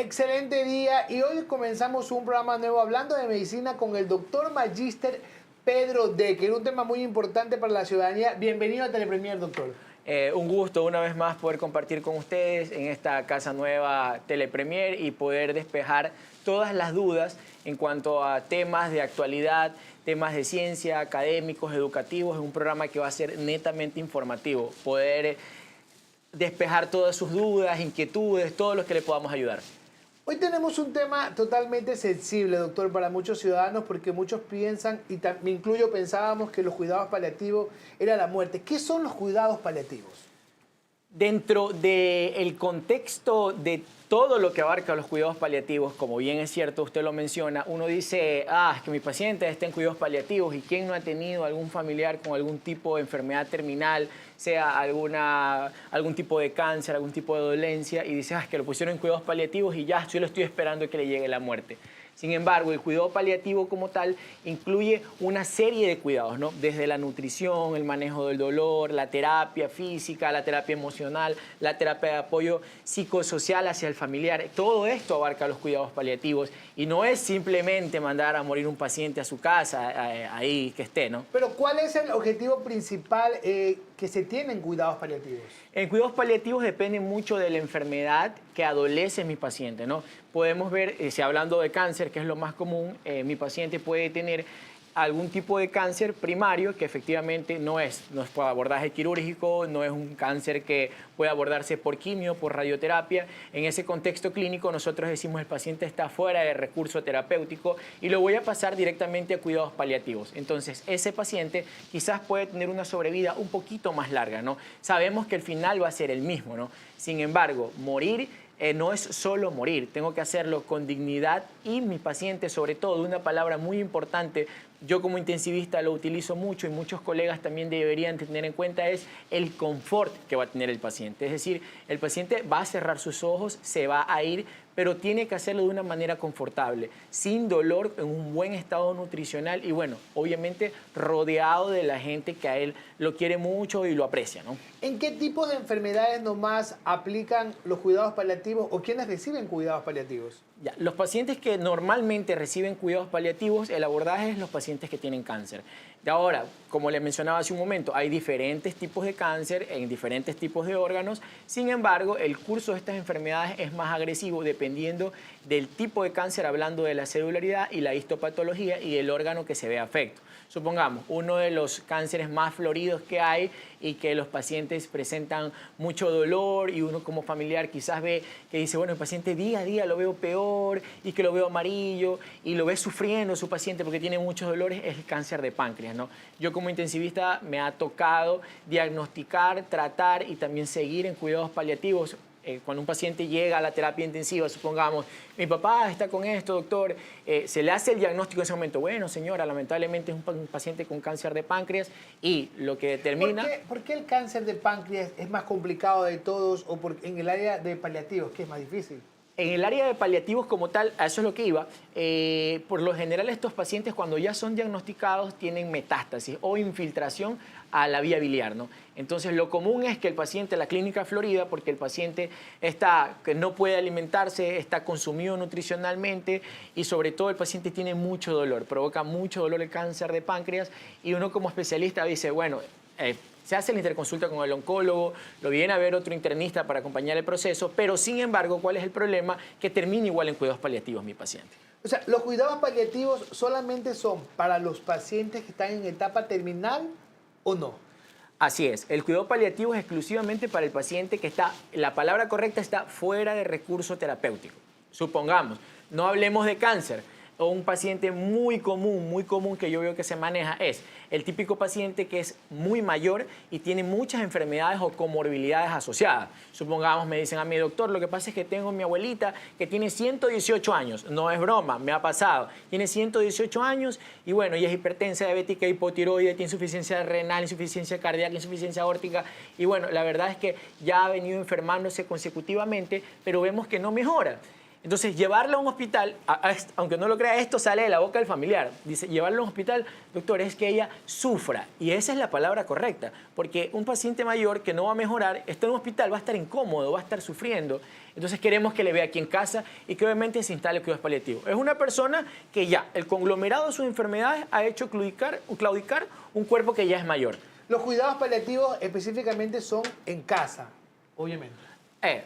excelente día y hoy comenzamos un programa nuevo hablando de medicina con el doctor Magíster Pedro Decker, un tema muy importante para la ciudadanía. Bienvenido a Telepremier, doctor. Un gusto una vez más poder compartir con ustedes en esta casa nueva Telepremier y poder despejar todas las dudas en cuanto a temas de actualidad, temas de ciencia, académicos, educativos, en un programa que va a ser netamente informativo, poder despejar todas sus dudas, inquietudes, todo lo que le podamos ayudar. Hoy tenemos un tema totalmente sensible, doctor, para muchos ciudadanos, porque muchos piensan, y me incluyo, pensábamos que los cuidados paliativos era la muerte. ¿Qué son los cuidados paliativos? Dentro del contexto de todo lo que abarca los cuidados paliativos, como bien es cierto, usted lo menciona, uno dice, es que mi paciente está en cuidados paliativos, y quién no ha tenido algún familiar con algún tipo de enfermedad terminal, sea algún tipo de cáncer, algún tipo de dolencia, y dice, es que lo pusieron en cuidados paliativos y ya, yo lo estoy esperando que le llegue la muerte. Sin embargo, el cuidado paliativo como tal incluye una serie de cuidados, ¿no? Desde la nutrición, el manejo del dolor, la terapia física, la terapia emocional, la terapia de apoyo psicosocial hacia el familiar. Todo esto abarca los cuidados paliativos y no es simplemente mandar a morir un paciente a su casa, ahí que esté, ¿no? Pero ¿cuál es el objetivo principal que se tiene en cuidados paliativos? En cuidados paliativos depende mucho de la enfermedad que adolece mi paciente, ¿no? Podemos ver, si hablando de cáncer, que es lo más común, mi paciente puede tener algún tipo de cáncer primario que efectivamente no es por abordaje quirúrgico, no es un cáncer que puede abordarse por quimio, por radioterapia. En ese contexto clínico nosotros decimos el paciente está fuera de recurso terapéutico y lo voy a pasar directamente a cuidados paliativos. Entonces ese paciente quizás puede tener una sobrevida un poquito más larga, ¿no? Sabemos que el final va a ser el mismo, ¿no? Sin embargo, morir no es solo morir, tengo que hacerlo con dignidad y mi paciente, sobre todo, una palabra muy importante, yo como intensivista lo utilizo mucho y muchos colegas también deberían tener en cuenta, es el confort que va a tener el paciente. Es decir, el paciente va a cerrar sus ojos, se va a ir, pero tiene que hacerlo de una manera confortable, sin dolor, en un buen estado nutricional y bueno, obviamente rodeado de la gente que a él lo quiere mucho y lo aprecia, ¿no? ¿En qué tipos de enfermedades nomás aplican los cuidados paliativos o quiénes reciben cuidados paliativos? Ya, los pacientes que normalmente reciben cuidados paliativos, el abordaje es los pacientes que tienen cáncer. De ahora, como le mencionaba hace un momento, hay diferentes tipos de cáncer en diferentes tipos de órganos. Sin embargo, el curso de estas enfermedades es más agresivo dependiendo del tipo de cáncer, hablando de la celularidad y la histopatología y el órgano que se ve afecto. Supongamos, uno de los cánceres más floridos que hay y que los pacientes presentan mucho dolor y uno como familiar quizás ve que dice, bueno, el paciente día a día lo veo peor y que lo veo amarillo y lo ve sufriendo su paciente porque tiene muchos dolores, es el cáncer de páncreas, ¿no? Yo como intensivista me ha tocado diagnosticar, tratar y también seguir en cuidados paliativos. Cuando un paciente llega a la terapia intensiva, supongamos, mi papá está con esto, doctor, se le hace el diagnóstico en ese momento. Bueno, señora, lamentablemente es un paciente con cáncer de páncreas y lo que determina... ¿Por qué el cáncer de páncreas es más complicado de todos o en el área de paliativos, que es más difícil? En el área de paliativos como tal, a eso es lo que iba, por lo general estos pacientes cuando ya son diagnosticados tienen metástasis o infiltración a la vía biliar, ¿no? Entonces lo común es que el paciente, la clínica florida, porque el paciente que no puede alimentarse, está consumido nutricionalmente y sobre todo el paciente tiene mucho dolor, provoca mucho dolor el cáncer de páncreas y uno como especialista dice, bueno, se hace la interconsulta con el oncólogo, lo viene a ver otro internista para acompañar el proceso, pero sin embargo, ¿cuál es el problema? Que termina igual en cuidados paliativos mi paciente. O sea, ¿los cuidados paliativos solamente son para los pacientes que están en etapa terminal o no? Así es, el cuidado paliativo es exclusivamente para el paciente que está, la palabra correcta está fuera de recurso terapéutico. Supongamos, no hablemos de cáncer, o un paciente muy común que yo veo que se maneja es el típico paciente que es muy mayor y tiene muchas enfermedades o comorbilidades asociadas. Supongamos, me dicen a mi doctor, lo que pasa es que tengo mi abuelita que tiene 118 años, no es broma, me ha pasado, tiene 118 años y bueno, ella es hipertensa, diabética, hipotiroide, tiene insuficiencia renal, insuficiencia cardíaca, insuficiencia aórtica y bueno, la verdad es que ya ha venido enfermándose consecutivamente, pero vemos que no mejora. Entonces, llevarlo a un hospital, aunque no lo crea, esto sale de la boca del familiar. Dice, llevarlo a un hospital, doctor, es que ella sufra. Y esa es la palabra correcta, porque un paciente mayor que no va a mejorar, está en un hospital, va a estar incómodo, va a estar sufriendo. Entonces, queremos que le vea aquí en casa y que obviamente se instale cuidados paliativos. Es una persona que ya, el conglomerado de sus enfermedades ha hecho claudicar un cuerpo que ya es mayor. Los cuidados paliativos específicamente son en casa, obviamente.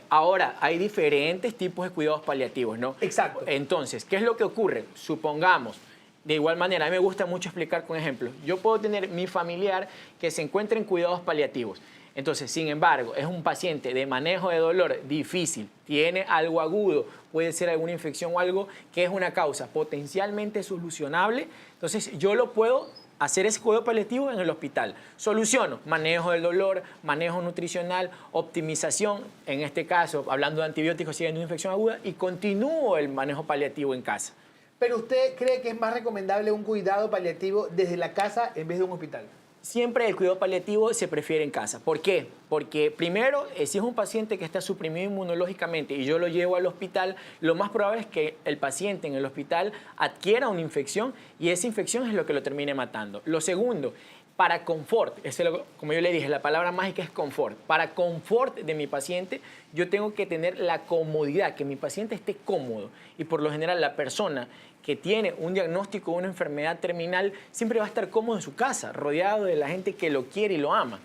Ahora, hay diferentes tipos de cuidados paliativos, ¿no? Exacto. Entonces, ¿qué es lo que ocurre? Supongamos, de igual manera, a mí me gusta mucho explicar con ejemplos. Yo puedo tener mi familiar que se encuentra en cuidados paliativos. Entonces, sin embargo, es un paciente de manejo de dolor difícil, tiene algo agudo, puede ser alguna infección o algo que es una causa potencialmente solucionable. Entonces, yo lo puedo hacer ese cuidado paliativo en el hospital. Soluciono manejo del dolor, manejo nutricional, optimización, en este caso, hablando de antibióticos si hay una infección aguda, y continúo el manejo paliativo en casa. Pero ¿usted cree que es más recomendable un cuidado paliativo desde la casa en vez de un hospital? Siempre el cuidado paliativo se prefiere en casa. ¿Por qué? Porque primero, si es un paciente que está suprimido inmunológicamente y yo lo llevo al hospital, lo más probable es que el paciente en el hospital adquiera una infección y esa infección es lo que lo termine matando. Lo segundo, para confort, como yo le dije, la palabra mágica es confort. Para confort de mi paciente, yo tengo que tener la comodidad, que mi paciente esté cómodo. Y por lo general, la persona que tiene un diagnóstico de una enfermedad terminal siempre va a estar cómodo en su casa, rodeado de la gente que lo quiere y lo ama.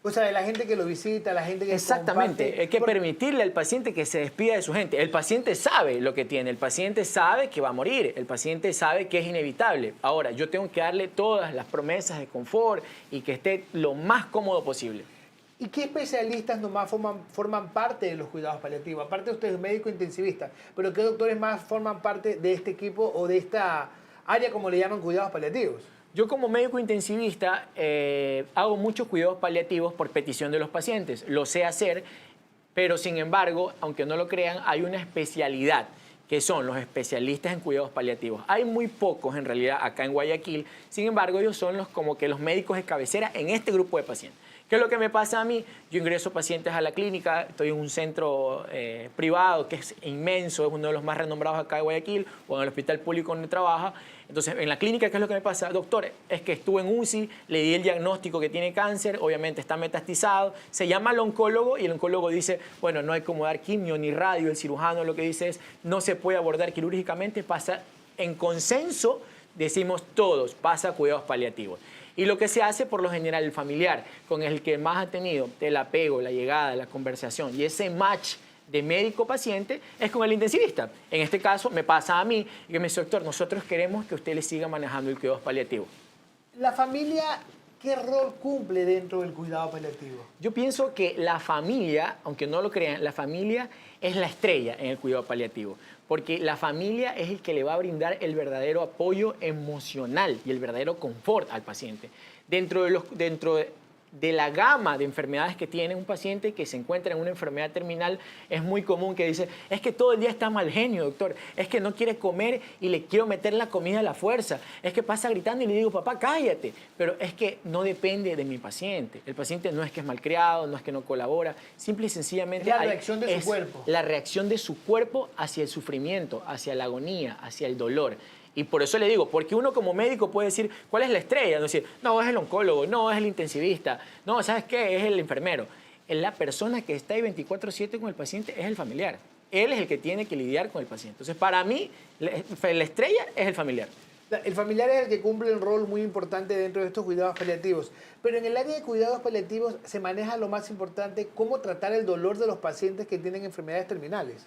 O sea, de la gente que lo visita, la gente que Exactamente, comparte. hay que permitirle al paciente que se despida de su gente. El paciente sabe lo que tiene, el paciente sabe que va a morir, el paciente sabe que es inevitable. Ahora, yo tengo que darle todas las promesas de confort y que esté lo más cómodo posible. ¿Y qué especialistas nomás forman parte de los cuidados paliativos? Aparte de ustedes, médico intensivista, pero ¿qué doctores más forman parte de este equipo o de esta área, como le llaman, cuidados paliativos? Yo como médico intensivista hago muchos cuidados paliativos por petición de los pacientes. Lo sé hacer, pero sin embargo, aunque no lo crean, hay una especialidad que son los especialistas en cuidados paliativos. Hay muy pocos en realidad acá en Guayaquil, sin embargo ellos son como que los médicos de cabecera en este grupo de pacientes. ¿Qué es lo que me pasa a mí? Yo ingreso pacientes a la clínica, estoy en un centro privado que es inmenso, es uno de los más renombrados acá de Guayaquil, o en el hospital público donde trabaja. Entonces, en la clínica, ¿qué es lo que me pasa? Doctor, es que estuve en UCI, le di el diagnóstico que tiene cáncer, obviamente está metastizado, se llama al oncólogo y el oncólogo dice, bueno, no hay como dar quimio ni radio, el cirujano lo que dice es, no se puede abordar quirúrgicamente, pasa en consenso, decimos todos, pasa a cuidados paliativos. Y lo que se hace por lo general, el familiar, con el que más ha tenido el apego, la llegada, la conversación y ese match de médico-paciente es con el intensivista. En este caso me pasa a mí y que me dice, doctor, nosotros queremos que usted le siga manejando el cuidado paliativo. ¿La familia qué rol cumple dentro del cuidado paliativo? Yo pienso que la familia, aunque no lo crean, la familia es la estrella en el cuidado paliativo, porque la familia es el que le va a brindar el verdadero apoyo emocional y el verdadero confort al paciente. Dentro de la gama de enfermedades que tiene un paciente que se encuentra en una enfermedad terminal, es muy común que dice, es que todo el día está mal genio, doctor, es que no quiere comer y le quiero meter la comida a la fuerza, es que pasa gritando y le digo, papá, cállate, pero es que no depende de mi paciente. El paciente no es que es malcriado, no es que no colabora, simple y sencillamente es la reacción de su cuerpo. La reacción de su cuerpo hacia el sufrimiento, hacia la agonía, hacia el dolor. Y por eso le digo, porque uno como médico puede decir, ¿cuál es la estrella? No, decir, no, es el oncólogo, no, es el intensivista, no, ¿sabes qué? Es el enfermero. Es la persona que está ahí 24/7 con el paciente, es el familiar. Él es el que tiene que lidiar con el paciente. Entonces, para mí, la estrella es el familiar. El familiar es el que cumple un rol muy importante dentro de estos cuidados paliativos. Pero en el área de cuidados paliativos se maneja lo más importante, cómo tratar el dolor de los pacientes que tienen enfermedades terminales.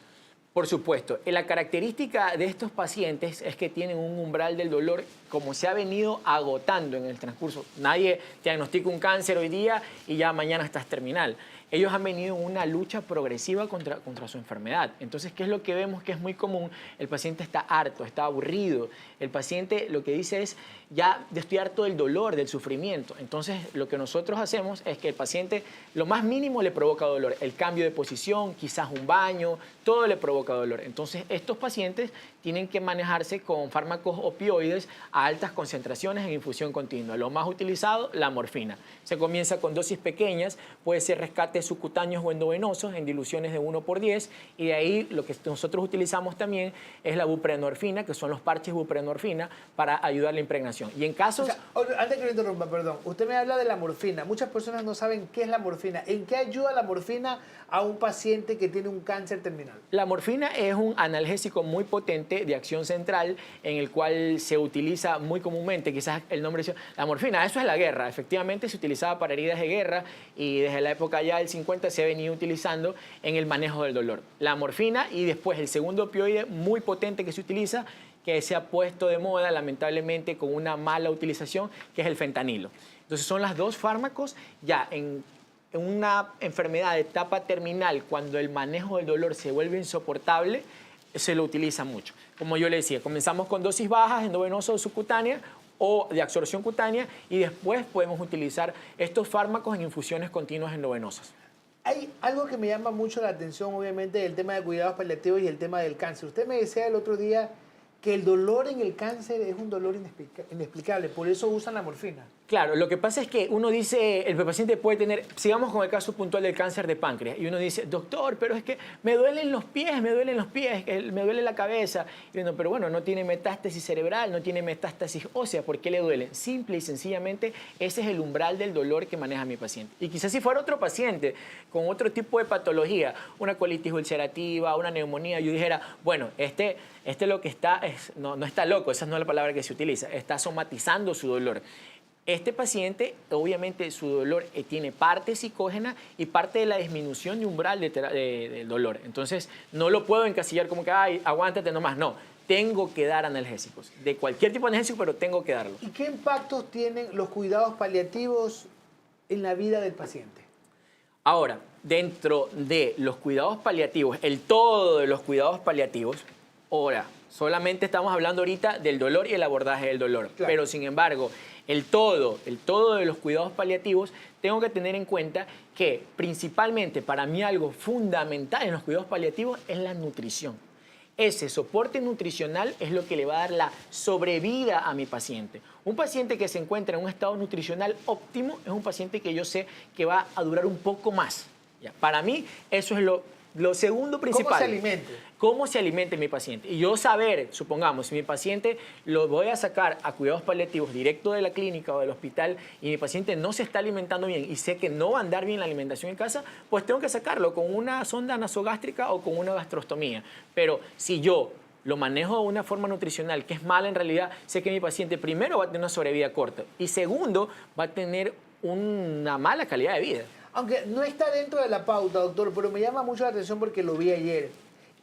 Por supuesto, la característica de estos pacientes es que tienen un umbral del dolor como se ha venido agotando en el transcurso. Nadie diagnostica un cáncer hoy día y ya mañana estás terminal. Ellos han venido en una lucha progresiva contra su enfermedad. Entonces, ¿qué es lo que vemos que es muy común? El paciente está harto, está aburrido. El paciente lo que dice es, ya estoy harto del dolor, del sufrimiento. Entonces, lo que nosotros hacemos es que el paciente, lo más mínimo le provoca dolor. El cambio de posición, quizás un baño, todo le provoca dolor. Entonces, estos pacientes tienen que manejarse con fármacos opioides a altas concentraciones en infusión continua. Lo más utilizado, la morfina. Se comienza con dosis pequeñas, puede ser rescate partes subcutáneos o endovenosos en diluciones de 1/10, y de ahí lo que nosotros utilizamos también es la buprenorfina, que son los parches buprenorfina, para ayudar a la impregnación. Y en casos... Antes que lo interrumpa, perdón, usted me habla de la morfina. Muchas personas no saben qué es la morfina. ¿En qué ayuda la morfina a un paciente que tiene un cáncer terminal? La morfina es un analgésico muy potente de acción central en el cual se utiliza muy comúnmente, quizás el nombre dice, la morfina, eso es la guerra. Efectivamente se utilizaba para heridas de guerra y desde la época ya del 50 se ha venido utilizando en el manejo del dolor. La morfina y después el segundo opioide muy potente que se utiliza, que se ha puesto de moda lamentablemente con una mala utilización, que es el fentanilo. Entonces son las dos fármacos ya en una enfermedad de etapa terminal, cuando el manejo del dolor se vuelve insoportable, se lo utiliza mucho. Como yo le decía, comenzamos con dosis bajas, endovenosa o subcutánea, o de absorción cutánea, y después podemos utilizar estos fármacos en infusiones continuas endovenosas. Hay algo que me llama mucho la atención, obviamente, el tema de cuidados paliativos y el tema del cáncer. Usted me decía el otro día que el dolor en el cáncer es un dolor inexplicable, por eso usan la morfina. Claro, lo que pasa es que uno dice, el paciente puede tener, sigamos con el caso puntual del cáncer de páncreas, y uno dice, doctor, pero es que me duelen los pies, me duele la cabeza. Y uno, pero bueno, no tiene metástasis cerebral, no tiene metástasis ósea, ¿por qué le duelen? Simple y sencillamente, ese es el umbral del dolor que maneja mi paciente. Y quizás si fuera otro paciente con otro tipo de patología, una colitis ulcerativa, una neumonía, yo dijera, bueno, este lo que está, no está loco, esa no es la palabra que se utiliza, está somatizando su dolor. Este paciente, obviamente, su dolor tiene parte psicógena y parte de la disminución de umbral del dolor. Entonces, no lo puedo encasillar como que, ay, aguántate nomás. No, tengo que dar analgésicos. De cualquier tipo de analgésico, pero tengo que darlo. ¿Y qué impactos tienen los cuidados paliativos en la vida del paciente? Ahora, dentro de los cuidados paliativos, el todo de los cuidados paliativos, ahora, solamente estamos hablando ahorita del dolor y el abordaje del dolor. Claro. Pero, sin embargo, el todo de los cuidados paliativos, tengo que tener en cuenta que principalmente para mí algo fundamental en los cuidados paliativos es la nutrición. Ese soporte nutricional es lo que le va a dar la sobrevida a mi paciente. Un paciente que se encuentra en un estado nutricional óptimo es un paciente que yo sé que va a durar un poco más. ¿Ya? Para mí eso es lo segundo principal. ¿Cómo se alimente? Cómo se alimente mi paciente. Y yo saber, supongamos, si mi paciente lo voy a sacar a cuidados paliativos directo de la clínica o del hospital y mi paciente no se está alimentando bien y sé que no va a andar bien la alimentación en casa, pues tengo que sacarlo con una sonda nasogástrica o con una gastrostomía. Pero si yo lo manejo de una forma nutricional que es mala en realidad, sé que mi paciente primero va a tener una sobrevida corta y segundo va a tener una mala calidad de vida. Aunque no está dentro de la pauta, doctor, pero me llama mucho la atención porque lo vi ayer.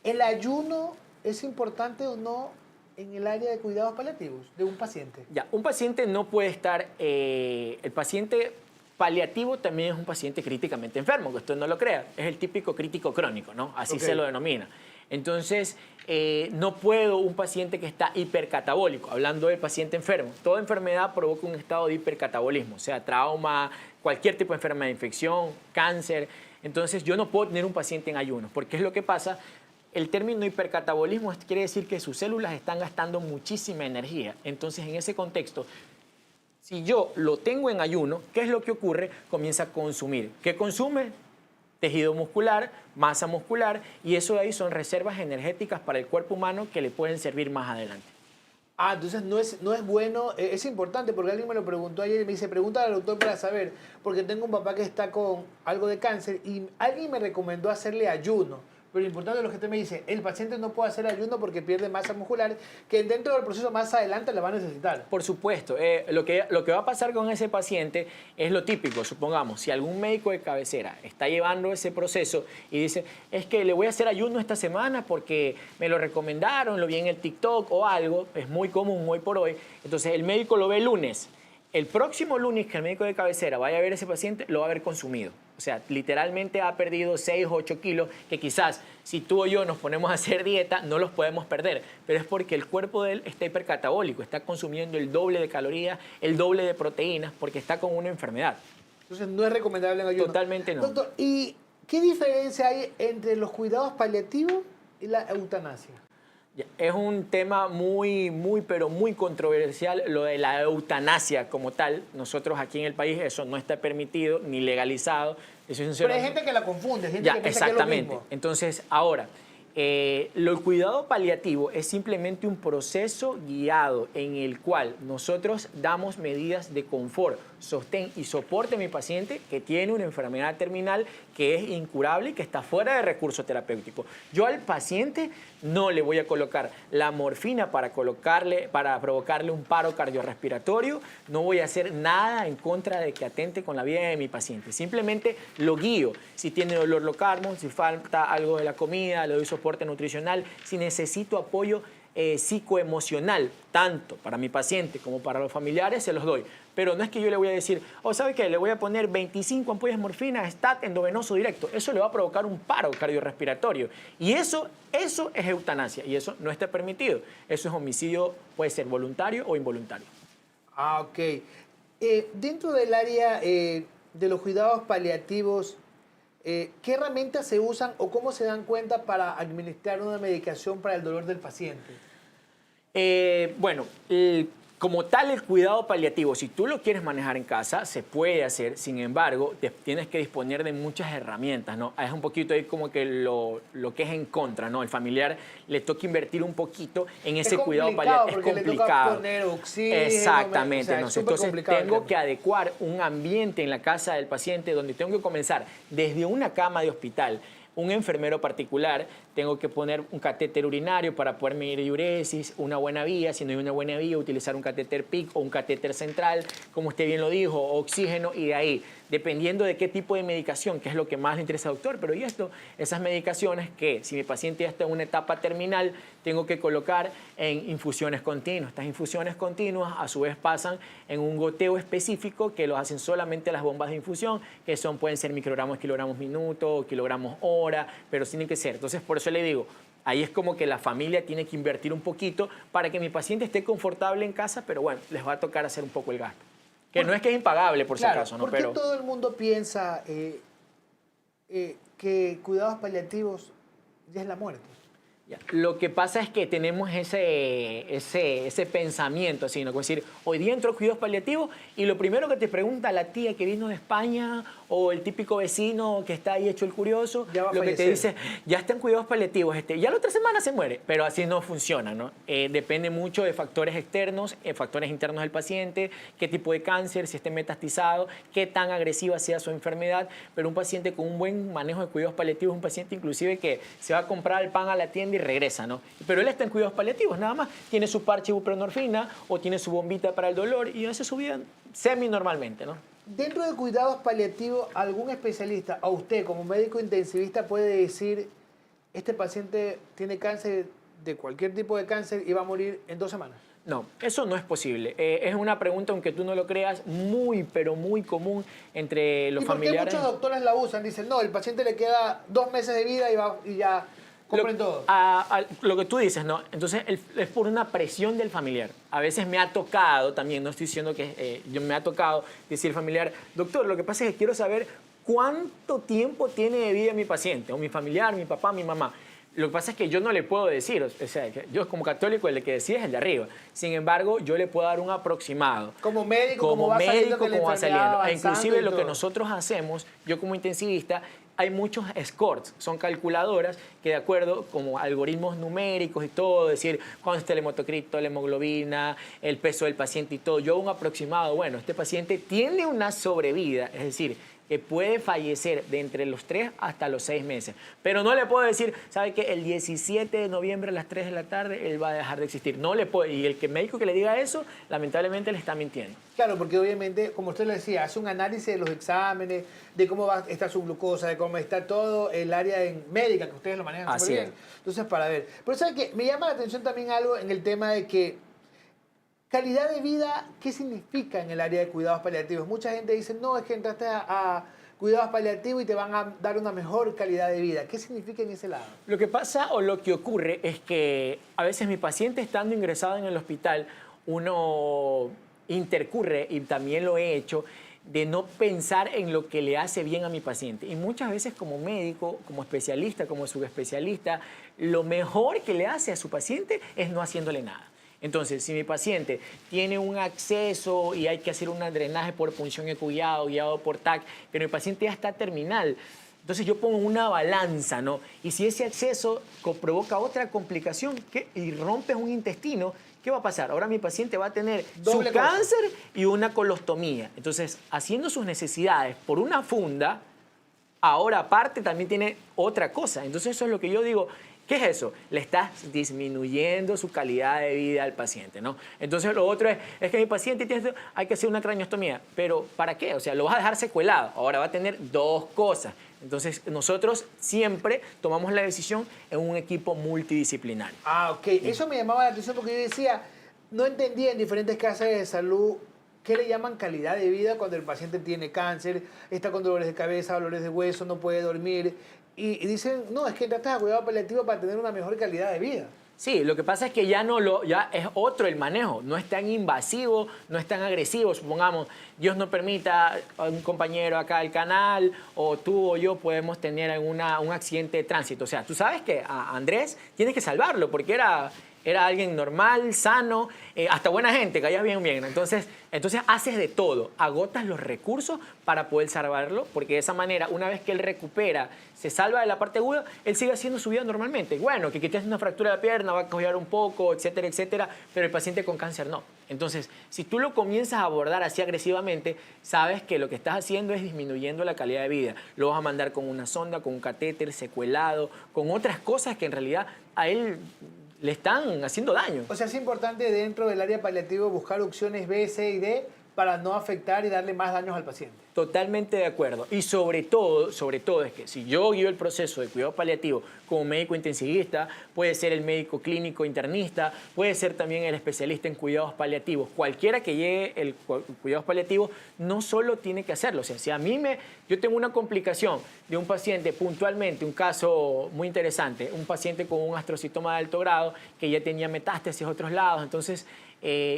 ¿El ayuno es importante o no en el área de cuidados paliativos de un paciente? Ya, un paciente no puede estar... el paciente paliativo también es un paciente críticamente enfermo, que usted no lo crea. Es el típico crítico crónico, ¿no? Así se lo denomina. Entonces, no puedo un paciente que está hipercatabólico, hablando del paciente enfermo. Toda enfermedad provoca un estado de hipercatabolismo, o sea, trauma, cualquier tipo de enfermedad, infección, cáncer. Entonces, yo no puedo tener un paciente en ayuno, porque es lo que pasa. El término hipercatabolismo quiere decir que sus células están gastando muchísima energía. Entonces, en ese contexto, si yo lo tengo en ayuno, ¿qué es lo que ocurre? Comienza a consumir. ¿Qué consume? Tejido muscular, masa muscular, y eso de ahí son reservas energéticas para el cuerpo humano que le pueden servir más adelante. Ah, entonces no es bueno, es importante porque alguien me lo preguntó ayer y me dice, pregúntale al doctor para saber, porque tengo un papá que está con algo de cáncer y alguien me recomendó hacerle ayuno. Pero lo importante es lo que usted me dice, el paciente no puede hacer ayuno porque pierde masa muscular, que dentro del proceso más adelante la va a necesitar. Por supuesto, lo que va a pasar con ese paciente es lo típico. Supongamos, si algún médico de cabecera está llevando ese proceso y dice, es que le voy a hacer ayuno esta semana porque me lo recomendaron, lo vi en el TikTok o algo, es muy común hoy por hoy. Entonces el médico lo ve el lunes. El próximo lunes que el médico de cabecera vaya a ver a ese paciente, lo va a haber consumido. O sea, literalmente ha perdido 6 o 8 kilos que quizás si tú o yo nos ponemos a hacer dieta no los podemos perder. Pero es porque el cuerpo de él está hipercatabólico, está consumiendo el doble de calorías, el doble de proteínas porque está con una enfermedad. Entonces no es recomendable en ayuno. Totalmente no. Doctor, ¿y qué diferencia hay entre los cuidados paliativos y la eutanasia? Es un tema pero muy controversial, lo de la eutanasia como tal. Nosotros aquí en el país eso no está permitido ni legalizado. Y soy sincero, Pero hay gente que la confunde, hay gente ya, que piensa que es lo exactamente. mismo. Entonces, ahora, el cuidado paliativo es simplemente un proceso guiado en el cual nosotros damos medidas de confort, sostén y soporte a mi paciente que tiene una enfermedad terminal que es incurable y que está fuera de recurso terapéutico. Yo al paciente no le voy a colocar la morfina para provocarle un paro cardiorrespiratorio, no voy a hacer nada en contra de que atente con la vida de mi paciente. Simplemente lo guío. Si tiene dolor lo calmo, si falta algo de la comida, le doy soporte nutricional, si necesito apoyo psicoemocional, tanto para mi paciente como para los familiares, se los doy. Pero no es que yo le voy a decir, ¿sabe qué? Le voy a poner 25 ampollas de morfina, STAT endovenoso directo. Eso le va a provocar un paro cardiorrespiratorio. Y eso es eutanasia y eso no está permitido. Eso es homicidio, puede ser voluntario o involuntario. Ah, ok. Dentro del área de los cuidados paliativos, ¿qué herramientas se usan o cómo se dan cuenta para administrar una medicación para el dolor del paciente? Bueno, como tal el cuidado paliativo, si tú lo quieres manejar en casa, se puede hacer. Sin embargo, tienes que disponer de muchas herramientas, ¿no? Es un poquito ahí como que lo que es en contra, ¿no? El familiar le toca invertir un poquito en ese cuidado paliativo. Es complicado. Le toca poner oxígeno. Exactamente. O sea, ¿no? Entonces tengo que adecuar un ambiente en la casa del paciente donde tengo que comenzar desde una cama de hospital, un enfermero particular, tengo que poner un catéter urinario para poder medir diuresis, una buena vía, si no hay una buena vía, utilizar un catéter PIC o un catéter central, como usted bien lo dijo, oxígeno, y de ahí, dependiendo de qué tipo de medicación, que es lo que más le interesa al doctor, pero y esto, esas medicaciones que si mi paciente ya está en una etapa terminal, tengo que colocar en infusiones continuas. Estas infusiones continuas a su vez pasan en un goteo específico que lo hacen solamente las bombas de infusión, que pueden ser microgramos, kilogramos minuto, kilogramos hora, pero tienen que ser. Entonces, por eso le digo, ahí es como que la familia tiene que invertir un poquito para que mi paciente esté confortable en casa, pero bueno, les va a tocar hacer un poco el gasto. Que no es que es impagable, por si acaso, ¿no? ¿Por qué todo el mundo piensa que cuidados paliativos ya es la muerte? Ya. Lo que pasa es que tenemos ese pensamiento, así, ¿no? Como decir, hoy día entró cuidados paliativos y lo primero que te pregunta la tía que vino de España o el típico vecino que está ahí hecho el curioso, lo que te dice, ya están cuidados paliativos, ya la otra semana se muere, pero así no funciona, ¿no? Depende mucho de factores externos, factores internos del paciente, qué tipo de cáncer, si esté metastizado, qué tan agresiva sea su enfermedad, pero un paciente con un buen manejo de cuidados paliativos es un paciente inclusive que se va a comprar el pan a la tienda y regresa, ¿no? Pero él está en cuidados paliativos, nada más. Tiene su parche de buprenorfina o tiene su bombita para el dolor y hace su vida semi-normalmente, ¿no? Dentro de cuidados paliativos, ¿algún especialista o usted como médico intensivista puede decir este paciente tiene cáncer de cualquier tipo de cáncer y va a morir en 2 semanas? No, eso no es posible. Es una pregunta, aunque tú no lo creas, muy, pero muy común entre los familiares. ¿Y por qué muchos doctores la usan? Dicen, no, el paciente le queda 2 meses de vida y ya compren todo. Lo que tú dices, ¿no? Entonces es por una presión del familiar. A veces me ha tocado también, no estoy diciendo que me ha tocado decir al familiar, doctor, lo que pasa es que quiero saber cuánto tiempo tiene de vida mi paciente, o mi familiar, mi papá, mi mamá. Lo que pasa es que yo no le puedo decir, o sea, yo como católico el que decide es el de arriba. Sin embargo, yo le puedo dar un aproximado. Como médico, como va saliendo. E inclusive lo que nosotros hacemos, yo como intensivista, hay muchos scores, son calculadoras que de acuerdo como algoritmos numéricos y todo, decir cuánto está el hemotocrito, la hemoglobina, el peso del paciente y todo, yo hago un aproximado, bueno, este paciente tiene una sobrevida, es decir, que puede fallecer de entre los 3 hasta los 6 meses. Pero no le puedo decir, ¿sabe qué? El 17 de noviembre a las 3 de la tarde él va a dejar de existir. No le puedo, y el médico que le diga eso, lamentablemente le está mintiendo. Claro, porque obviamente, como usted le decía, hace un análisis de los exámenes, de cómo va a estar su glucosa, de cómo está todo el área médica, que ustedes lo manejan súper bien. Entonces, para ver. Pero ¿sabe qué? Me llama la atención también algo en el tema de que calidad de vida, ¿qué significa en el área de cuidados paliativos? Mucha gente dice, no, es que entraste a cuidados paliativos y te van a dar una mejor calidad de vida. ¿Qué significa en ese lado? Lo que pasa o lo que ocurre es que a veces mi paciente estando ingresado en el hospital, uno intercurre, y también lo he hecho, de no pensar en lo que le hace bien a mi paciente. Y muchas veces como médico, como especialista, como subespecialista, lo mejor que le hace a su paciente es no haciéndole nada. Entonces, si mi paciente tiene un acceso y hay que hacer un drenaje por punción de cuidado, guiado por TAC, pero mi paciente ya está terminal, entonces yo pongo una balanza, ¿no? Y si ese acceso provoca otra complicación y rompes un intestino, ¿qué va a pasar? Ahora mi paciente va a tener Doble su cáncer y una colostomía. Entonces, haciendo sus necesidades por una funda, ahora aparte también tiene otra cosa. Entonces eso es lo que yo digo. ¿Qué es eso? Le estás disminuyendo su calidad de vida al paciente, ¿no? Entonces lo otro es que mi paciente tiene, hay que hacer una craniotomía. ¿Pero para qué? O sea, lo vas a dejar secuelado. Ahora va a tener dos cosas. Entonces nosotros siempre tomamos la decisión en un equipo multidisciplinario. Ah, ok. Eso me llamaba la atención porque yo decía, no entendía en diferentes casas de salud qué le llaman calidad de vida cuando el paciente tiene cáncer, está con dolores de cabeza, dolores de hueso, no puede dormir. Y dicen, no, es que tratas de cuidado paliativo para tener una mejor calidad de vida. Sí, lo que pasa es que ya ya es otro el manejo, no es tan invasivo, no es tan agresivo. Supongamos, Dios no permita, un compañero acá del canal o tú o yo podemos tener un accidente de tránsito. O sea, tú sabes que a Andrés tienes que salvarlo porque era alguien normal, sano, hasta buena gente, caías bien. Entonces haces de todo, agotas los recursos para poder salvarlo, porque de esa manera, una vez que él recupera, se salva de la parte aguda, él sigue haciendo su vida normalmente. Bueno, que tienes una fractura de la pierna, va a cojear un poco, etcétera, etcétera, pero el paciente con cáncer no. Entonces, si tú lo comienzas a abordar así agresivamente, sabes que lo que estás haciendo es disminuyendo la calidad de vida. Lo vas a mandar con una sonda, con un catéter, secuelado, con otras cosas que en realidad a él le están haciendo daño. O sea, es importante dentro del área paliativo buscar opciones B, C y D para no afectar y darle más daños al paciente. Totalmente de acuerdo. Y sobre todo es que si yo guío el proceso de cuidado paliativo como médico intensivista, puede ser el médico clínico internista, puede ser también el especialista en cuidados paliativos. Cualquiera que llegue el cuidados paliativos no solo tiene que hacerlo. O sea, si yo tengo una complicación de un paciente puntualmente, un caso muy interesante, un paciente con un astrocitoma de alto grado que ya tenía metástasis a otros lados, entonces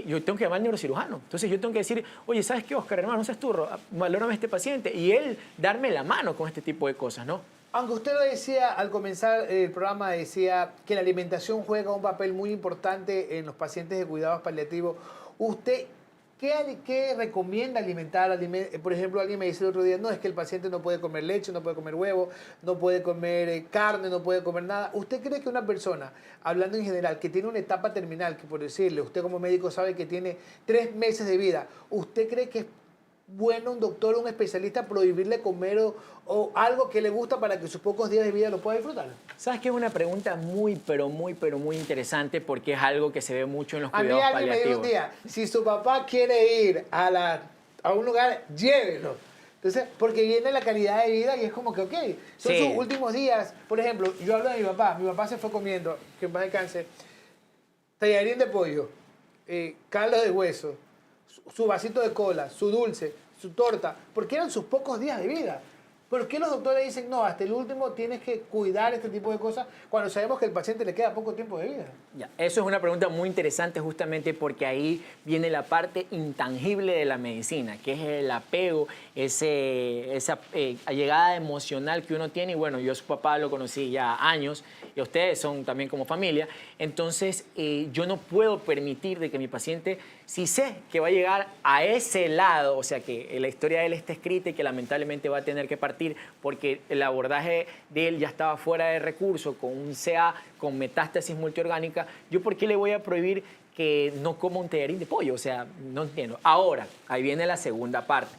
yo tengo que llamar al neurocirujano. Entonces yo tengo que decir, oye, ¿sabes qué, Oscar, hermano? No seas turro, valórame a este paciente. Y él darme la mano con este tipo de cosas, ¿no? Aunque usted lo decía al comenzar el programa, decía que la alimentación juega un papel muy importante en los pacientes de cuidados paliativos. ¿Usted qué recomienda alimentar? Por ejemplo, alguien me dice el otro día, no, es que el paciente no puede comer leche, no puede comer huevo, no puede comer carne, no puede comer nada. ¿Usted cree que una persona, hablando en general, que tiene una etapa terminal, que por decirle, usted como médico sabe que tiene 3 meses de vida, ¿usted cree que es bueno un doctor, un especialista, prohibirle comer o algo que le gusta para que sus pocos días de vida lo pueda disfrutar? ¿Sabes qué? Es una pregunta muy interesante porque es algo que se ve mucho en los A mí cuidados alguien me dijo paliativos. un día, si su papá quiere ir a un lugar, llévelo. Entonces, porque viene la calidad de vida y es como que, ok, son Sí. sus últimos días. Por ejemplo, yo hablo de mi papá se fue comiendo, que en paz descanse, tallarín de pollo, caldo de hueso, su vasito de cola, su dulce, su torta, porque eran sus pocos días de vida. ¿Por qué los doctores dicen, no, hasta el último tienes que cuidar este tipo de cosas cuando sabemos que al paciente le queda poco tiempo de vida? Ya, eso es una pregunta muy interesante justamente porque ahí viene la parte intangible de la medicina, que es el apego, esa llegada emocional que uno tiene. Y bueno, yo a su papá lo conocí ya años y ustedes son también como familia. Entonces, yo no puedo permitir de que mi paciente, si sé que va a llegar a ese lado, o sea, que la historia de él está escrita y que lamentablemente va a tener que partir porque el abordaje de él ya estaba fuera de recurso, con un CA, con metástasis multiorgánica, ¿yo por qué le voy a prohibir que no coma un tallarín de pollo? O sea, no entiendo. Ahora, ahí viene la segunda parte.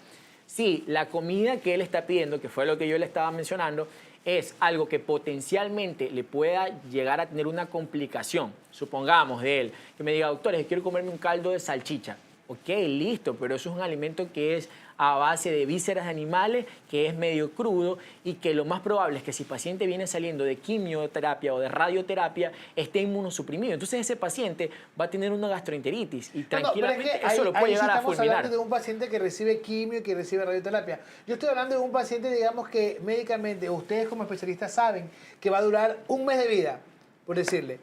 Sí, la comida que él está pidiendo, que fue lo que yo le estaba mencionando, es algo que potencialmente le pueda llegar a tener una complicación. Supongamos de él, que me diga, doctor, quiero comerme un caldo de salchicha. Ok, listo, pero eso es un alimento que es a base de vísceras de animales, que es medio crudo y que lo más probable es que si el paciente viene saliendo de quimioterapia o de radioterapia, esté inmunosuprimido. Entonces ese paciente va a tener una gastroenteritis y tranquilamente eso lo puede llegar a fulminar. Estamos hablando de un paciente que recibe quimio y que recibe radioterapia. Yo estoy hablando de un paciente, digamos, que médicamente ustedes como especialistas saben que va a durar un mes de vida, por decirle.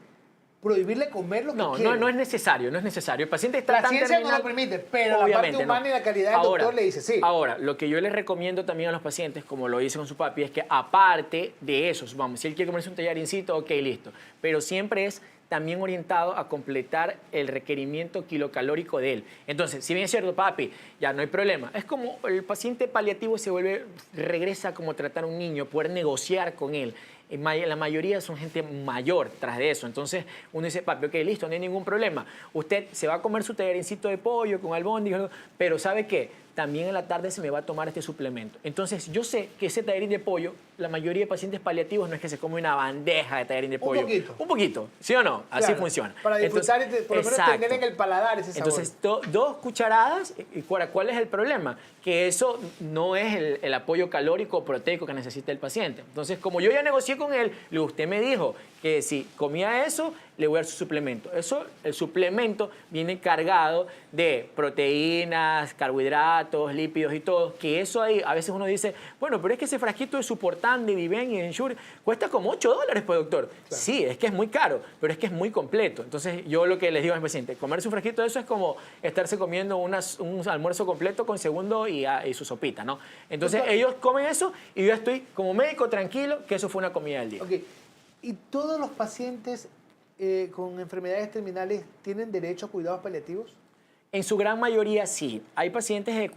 Prohibirle comer lo que quiere. No es necesario, no es necesario. El paciente está tan ciencia terminal, no lo permite, pero la parte humana y la calidad del doctor le dice sí. Ahora, lo que yo les recomiendo también a los pacientes, como lo hice con su papi, es que aparte de eso, vamos, si él quiere comerse un tallarincito, ok, listo. Pero siempre es también orientado a completar el requerimiento kilocalórico de él. Entonces, si bien es cierto, papi, ya no hay problema. Es como el paciente paliativo regresa como tratar a un niño, poder negociar con él. La mayoría son gente mayor tras de eso. Entonces uno dice, papi, ok, listo, no hay ningún problema. Usted se va a comer su tallarincito de pollo con albóndigas, pero ¿sabe qué? También en la tarde se me va a tomar este suplemento. Entonces yo sé que ese tallarín de pollo, la mayoría de pacientes paliativos no es que se come una bandeja de tallarín de pollo. Un poquito, ¿sí o no? Así Claro, funciona. Para disfrutar, Entonces, por lo menos tener en el paladar ese sabor. Entonces, 2 cucharadas, ¿y cuál es el problema? Que eso no es el apoyo calórico o proteico que necesita el paciente. Entonces, como yo ya negocié con él, usted me dijo que si comía eso, le voy a dar su suplemento. El suplemento viene cargado de proteínas, carbohidratos, lípidos y todo, que eso ahí, a veces uno dice, bueno, pero es que ese frasquito de Suportán, de Viven y de Ensure cuesta como $8, pues, doctor. Claro. Sí, es que es muy caro, pero es que es muy completo. Entonces, yo lo que les digo a mis pacientes, comerse un frasquito de eso es como estarse comiendo un almuerzo completo con segundo y su sopita, ¿no? Entonces, ellos comen eso y yo estoy como médico tranquilo que eso fue una comida del día. Okay. ¿Y todos los pacientes con enfermedades terminales tienen derecho a cuidados paliativos? En su gran mayoría sí. Hay pacientes de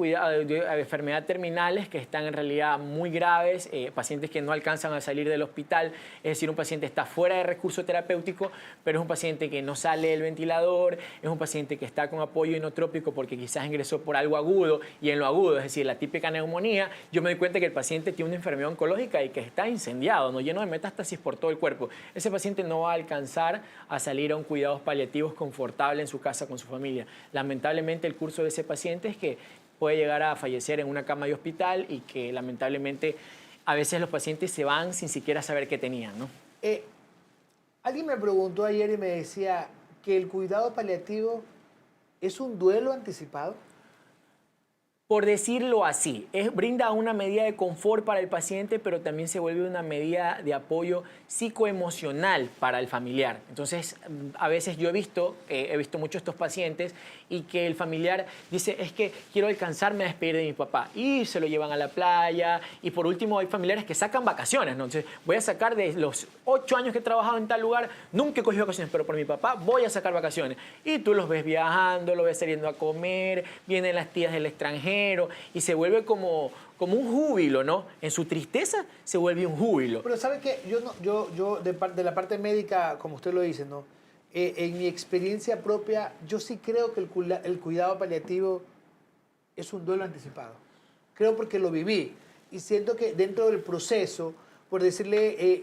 enfermedad terminales que están en realidad muy graves, pacientes que no alcanzan a salir del hospital, es decir, un paciente está fuera de recurso terapéutico, pero es un paciente que no sale del ventilador, es un paciente que está con apoyo inotrópico porque quizás ingresó por algo agudo, y en lo agudo, es decir, la típica neumonía, yo me doy cuenta que el paciente tiene una enfermedad oncológica y que está incendiado, no lleno de metástasis por todo el cuerpo. Ese paciente no va a alcanzar a salir a un cuidados paliativos confortable en su casa con su familia. Lamentablemente el curso de ese paciente es que puede llegar a fallecer en una cama de hospital y que lamentablemente a veces los pacientes se van sin siquiera saber qué tenían, ¿no? Alguien me preguntó ayer y me decía que el cuidado paliativo es un duelo anticipado. Por decirlo así, brinda una medida de confort para el paciente, pero también se vuelve una medida de apoyo psicoemocional para el familiar. Entonces, a veces yo he visto mucho estos pacientes y que el familiar dice, es que quiero alcanzarme a despedir de mi papá, y se lo llevan a la playa, y por último hay familiares que sacan vacaciones, ¿no? Entonces, voy a sacar de los 8 años que he trabajado en tal lugar, nunca he cogido vacaciones, pero por mi papá voy a sacar vacaciones. Y tú los ves viajando, los ves saliendo a comer, vienen las tías del extranjero, y se vuelve como un júbilo, ¿no? En su tristeza se vuelve un júbilo. Pero ¿sabe qué? Yo de la parte médica, como usted lo dice, ¿no? En mi experiencia propia, yo sí creo que el cuidado paliativo es un duelo anticipado. Creo porque lo viví. Y siento que dentro del proceso, por decirle,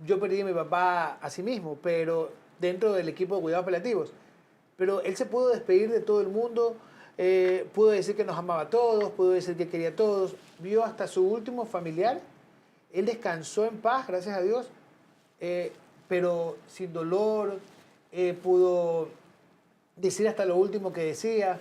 yo perdí a mi papá a sí mismo, pero dentro del equipo de cuidados paliativos. Pero él se pudo despedir de todo el mundo. Pudo decir que nos amaba a todos, pudo decir que quería a todos, vio hasta su último familiar, él descansó en paz, gracias a Dios, pero sin dolor, pudo decir hasta lo último que decía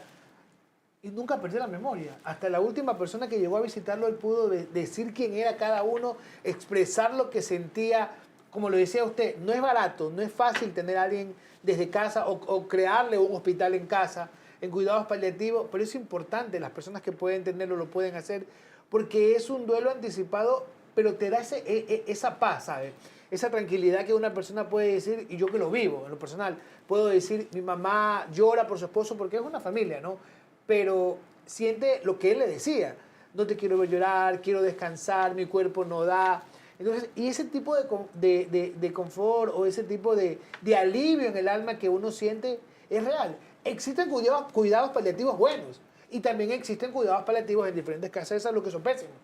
y nunca perdió la memoria. Hasta la última persona que llegó a visitarlo, él pudo decir quién era cada uno, expresar lo que sentía. Como lo decía usted, no es barato, no es fácil tener a alguien desde casa o crearle un hospital en casa, en cuidados paliativos, pero es importante, las personas que pueden tenerlo lo pueden hacer, porque es un duelo anticipado, pero te da esa paz, ¿sabes? Esa tranquilidad que una persona puede decir, y yo que lo vivo, en lo personal, puedo decir, mi mamá llora por su esposo porque es una familia, ¿no? Pero siente lo que él le decía, no te quiero ver llorar, quiero descansar, mi cuerpo no da. Entonces, y ese tipo de confort o ese tipo de alivio en el alma que uno siente es real. Existen cuidados paliativos buenos y también existen cuidados paliativos en diferentes casas de salud que son pésimos.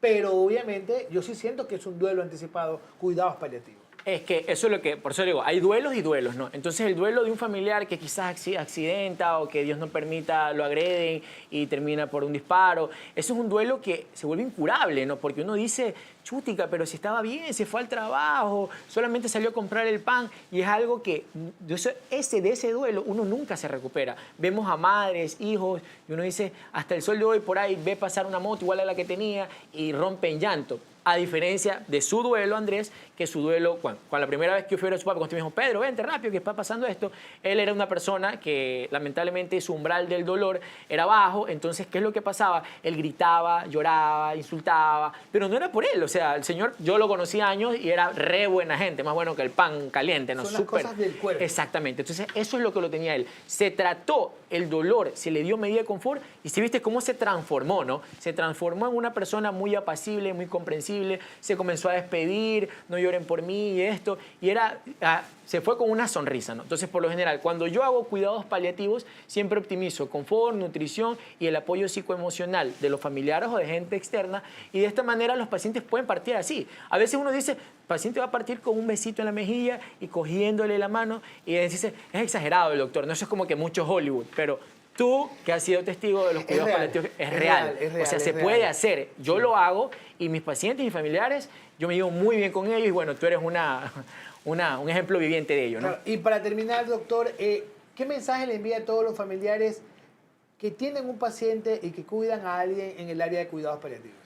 Pero obviamente yo sí siento que es un duelo anticipado, cuidados paliativos. Es que eso es lo que, por eso digo, hay duelos y duelos, ¿no? Entonces el duelo de un familiar que quizás accidenta o que Dios no permita lo agreden y termina por un disparo, eso es un duelo que se vuelve incurable, ¿no? Porque uno dice, chútica, pero si estaba bien, se fue al trabajo, solamente salió a comprar el pan, y es algo que de ese duelo uno nunca se recupera. Vemos a madres, hijos, y uno dice, hasta el sol de hoy por ahí ve pasar una moto igual a la que tenía y rompe en llanto. A diferencia de su duelo, Andrés, que su duelo, cuando la primera vez que yo fui a ver a su papá, cuando me dijo, Pedro, vente rápido, que está pasando esto, él era una persona que lamentablemente su umbral del dolor era bajo, entonces, ¿qué es lo que pasaba? Él gritaba, lloraba, insultaba, pero no era por él, o sea, el señor, yo lo conocí años y era re buena gente, más bueno que el pan caliente, ¿no? Son las cosas del cuerpo. Exactamente. Entonces, eso es lo que lo tenía él. Se trató el dolor, se le dio medida de confort y si viste cómo se transformó, ¿no? Se transformó en una persona muy apacible, muy comprensible, se comenzó a despedir, no lloren por mí y esto, y era... se fue con una sonrisa, ¿no? Entonces, por lo general, cuando yo hago cuidados paliativos, siempre optimizo confort, nutrición y el apoyo psicoemocional de los familiares o de gente externa, y de esta manera los pacientes pueden partir así. A veces uno dice, el paciente va a partir con un besito en la mejilla y cogiéndole la mano, y dice, es exagerado el doctor, no, eso es como que mucho Hollywood, pero tú, que has sido testigo de los cuidados paliativos, es real. O sea, se puede hacer. Yo lo hago y mis pacientes y mis familiares, yo me llevo muy bien con ellos y bueno, tú eres un ejemplo viviente de ello, ¿no? Claro. Y para terminar, doctor, ¿qué mensaje le envía a todos los familiares que tienen un paciente y que cuidan a alguien en el área de cuidados paliativos?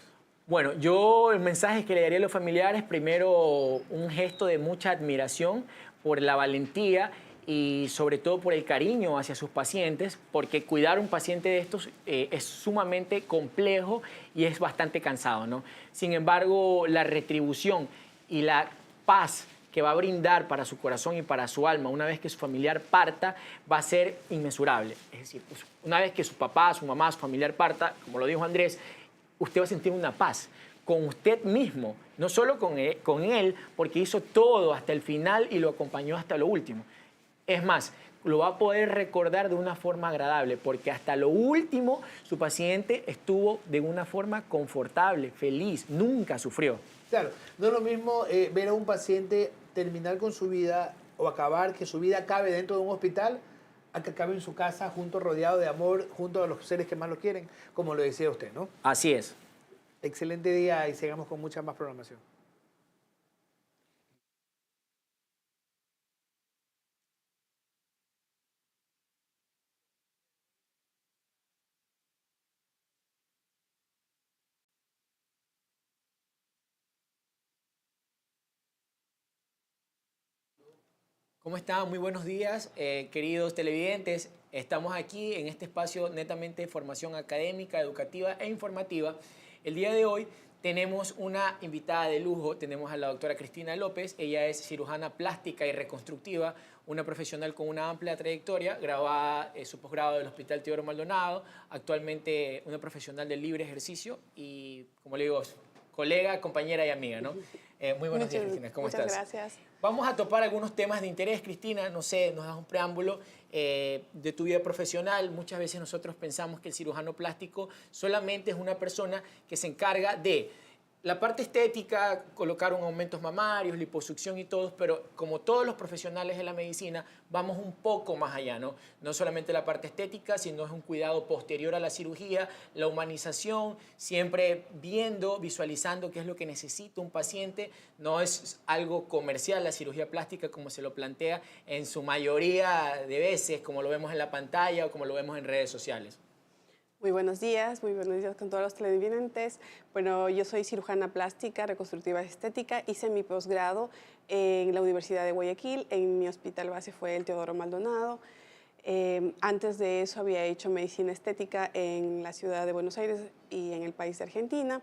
Bueno, yo el mensaje que le daría a los familiares, primero un gesto de mucha admiración por la valentía y sobre todo por el cariño hacia sus pacientes, porque cuidar a un paciente de estos es sumamente complejo y es bastante cansado, ¿no? Sin embargo, la retribución y la paz que va a brindar para su corazón y para su alma una vez que su familiar parta va a ser inmesurable. Es decir, pues, una vez que su papá, su mamá, su familiar parta, como lo dijo Andrés, usted va a sentir una paz con usted mismo, no solo con él, porque hizo todo hasta el final y lo acompañó hasta lo último. Es más, lo va a poder recordar de una forma agradable, porque hasta lo último su paciente estuvo de una forma confortable, feliz, nunca sufrió. Claro, no es lo mismo ver a un paciente terminar con su vida o acabar, que su vida acabe dentro de un hospital, a que acabe en su casa, junto, rodeado de amor, junto a los seres que más lo quieren, como lo decía usted, ¿no? Así es. Excelente día y sigamos con mucha más programación. ¿Cómo están? Muy buenos días, queridos televidentes. Estamos aquí en este espacio netamente de formación académica, educativa e informativa. El día de hoy tenemos una invitada de lujo, tenemos a la doctora Cristina López. Ella es cirujana plástica y reconstructiva, una profesional con una amplia trayectoria, graduada su posgrado del Hospital Teodoro Maldonado, actualmente una profesional del libre ejercicio y, como le digo, colega, compañera y amiga, ¿no? Muy buenos días, Cristina. ¿Cómo estás? Muchas gracias. Vamos a topar algunos temas de interés, Cristina. No sé, nos das un preámbulo de tu vida profesional. Muchas veces nosotros pensamos que el cirujano plástico solamente es una persona que se encarga de la parte estética, colocar un aumentos mamarios, liposucción y todo, pero como todos los profesionales de la medicina, vamos un poco más allá, ¿no? No solamente la parte estética, sino es un cuidado posterior a la cirugía, la humanización, siempre viendo, visualizando qué es lo que necesita un paciente. No es algo comercial la cirugía plástica como se lo plantea en su mayoría de veces, como lo vemos en la pantalla o como lo vemos en redes sociales. Muy buenos días con todos los televidentes. Bueno, yo soy cirujana plástica, reconstructiva estética. Hice mi posgrado en la Universidad de Guayaquil. En mi hospital base fue el Teodoro Maldonado. Antes de eso había hecho medicina estética en la ciudad de Buenos Aires y en el país de Argentina.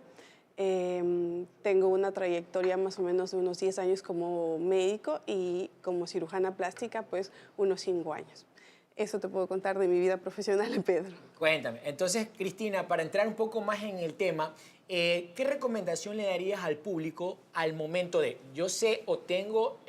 Tengo una trayectoria más o menos de unos 10 años como médico y como cirujana plástica, pues unos 5 años. Eso te puedo contar de mi vida profesional, Pedro. Cuéntame. Entonces, Cristina, para entrar un poco más en el tema, ¿qué recomendación le darías al público al momento de, yo sé o tengo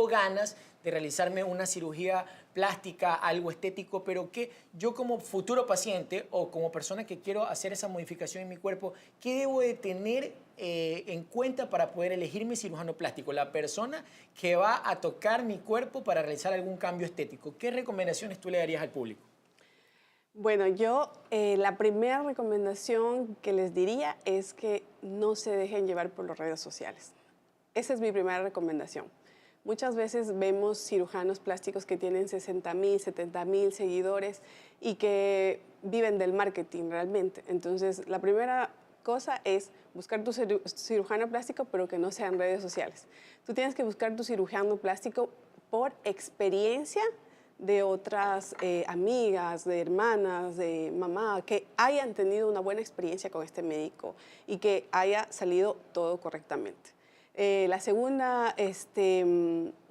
ganas de realizarme una cirugía plástica, algo estético, pero que yo como futuro paciente o como persona que quiero hacer esa modificación en mi cuerpo, ¿qué debo de tener en cuenta para poder elegir mi cirujano plástico? La persona que va a tocar mi cuerpo para realizar algún cambio estético. ¿Qué recomendaciones tú le darías al público? Bueno, yo la primera recomendación que les diría es que no se dejen llevar por las redes sociales. Esa es mi primera recomendación. Muchas veces vemos cirujanos plásticos que tienen 60,000, 70,000 seguidores y que viven del marketing realmente. Entonces, la primera cosa es buscar tu cirujano plástico, pero que no sea en redes sociales. Tú tienes que buscar tu cirujano plástico por experiencia de otras amigas, de hermanas, de mamá, que hayan tenido una buena experiencia con este médico y que haya salido todo correctamente. La segunda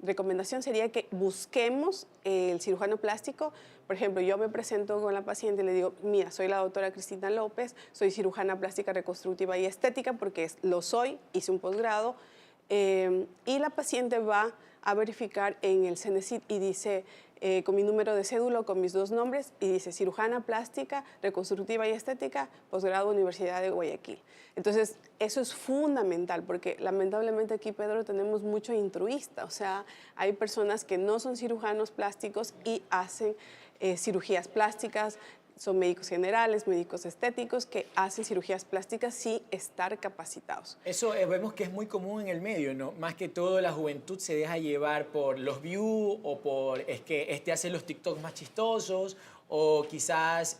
recomendación sería que busquemos el cirujano plástico. Por ejemplo, yo me presento con la paciente y le digo, mira, soy la doctora Cristina López, soy cirujana plástica reconstructiva y estética porque lo soy, hice un posgrado. Y la paciente va a verificar en el CENESID y dice, con mi número de cédula, con mis 2 nombres, y dice cirujana plástica, reconstructiva y estética, posgrado Universidad de Guayaquil. Entonces, eso es fundamental, porque lamentablemente aquí, Pedro, tenemos mucho intruista, o sea, hay personas que no son cirujanos plásticos y hacen cirugías plásticas, son médicos generales, médicos estéticos que hacen cirugías plásticas sin estar capacitados. Eso vemos que es muy común en el medio, ¿no? Más que todo la juventud se deja llevar por los views o por es que hace los TikToks más chistosos o quizás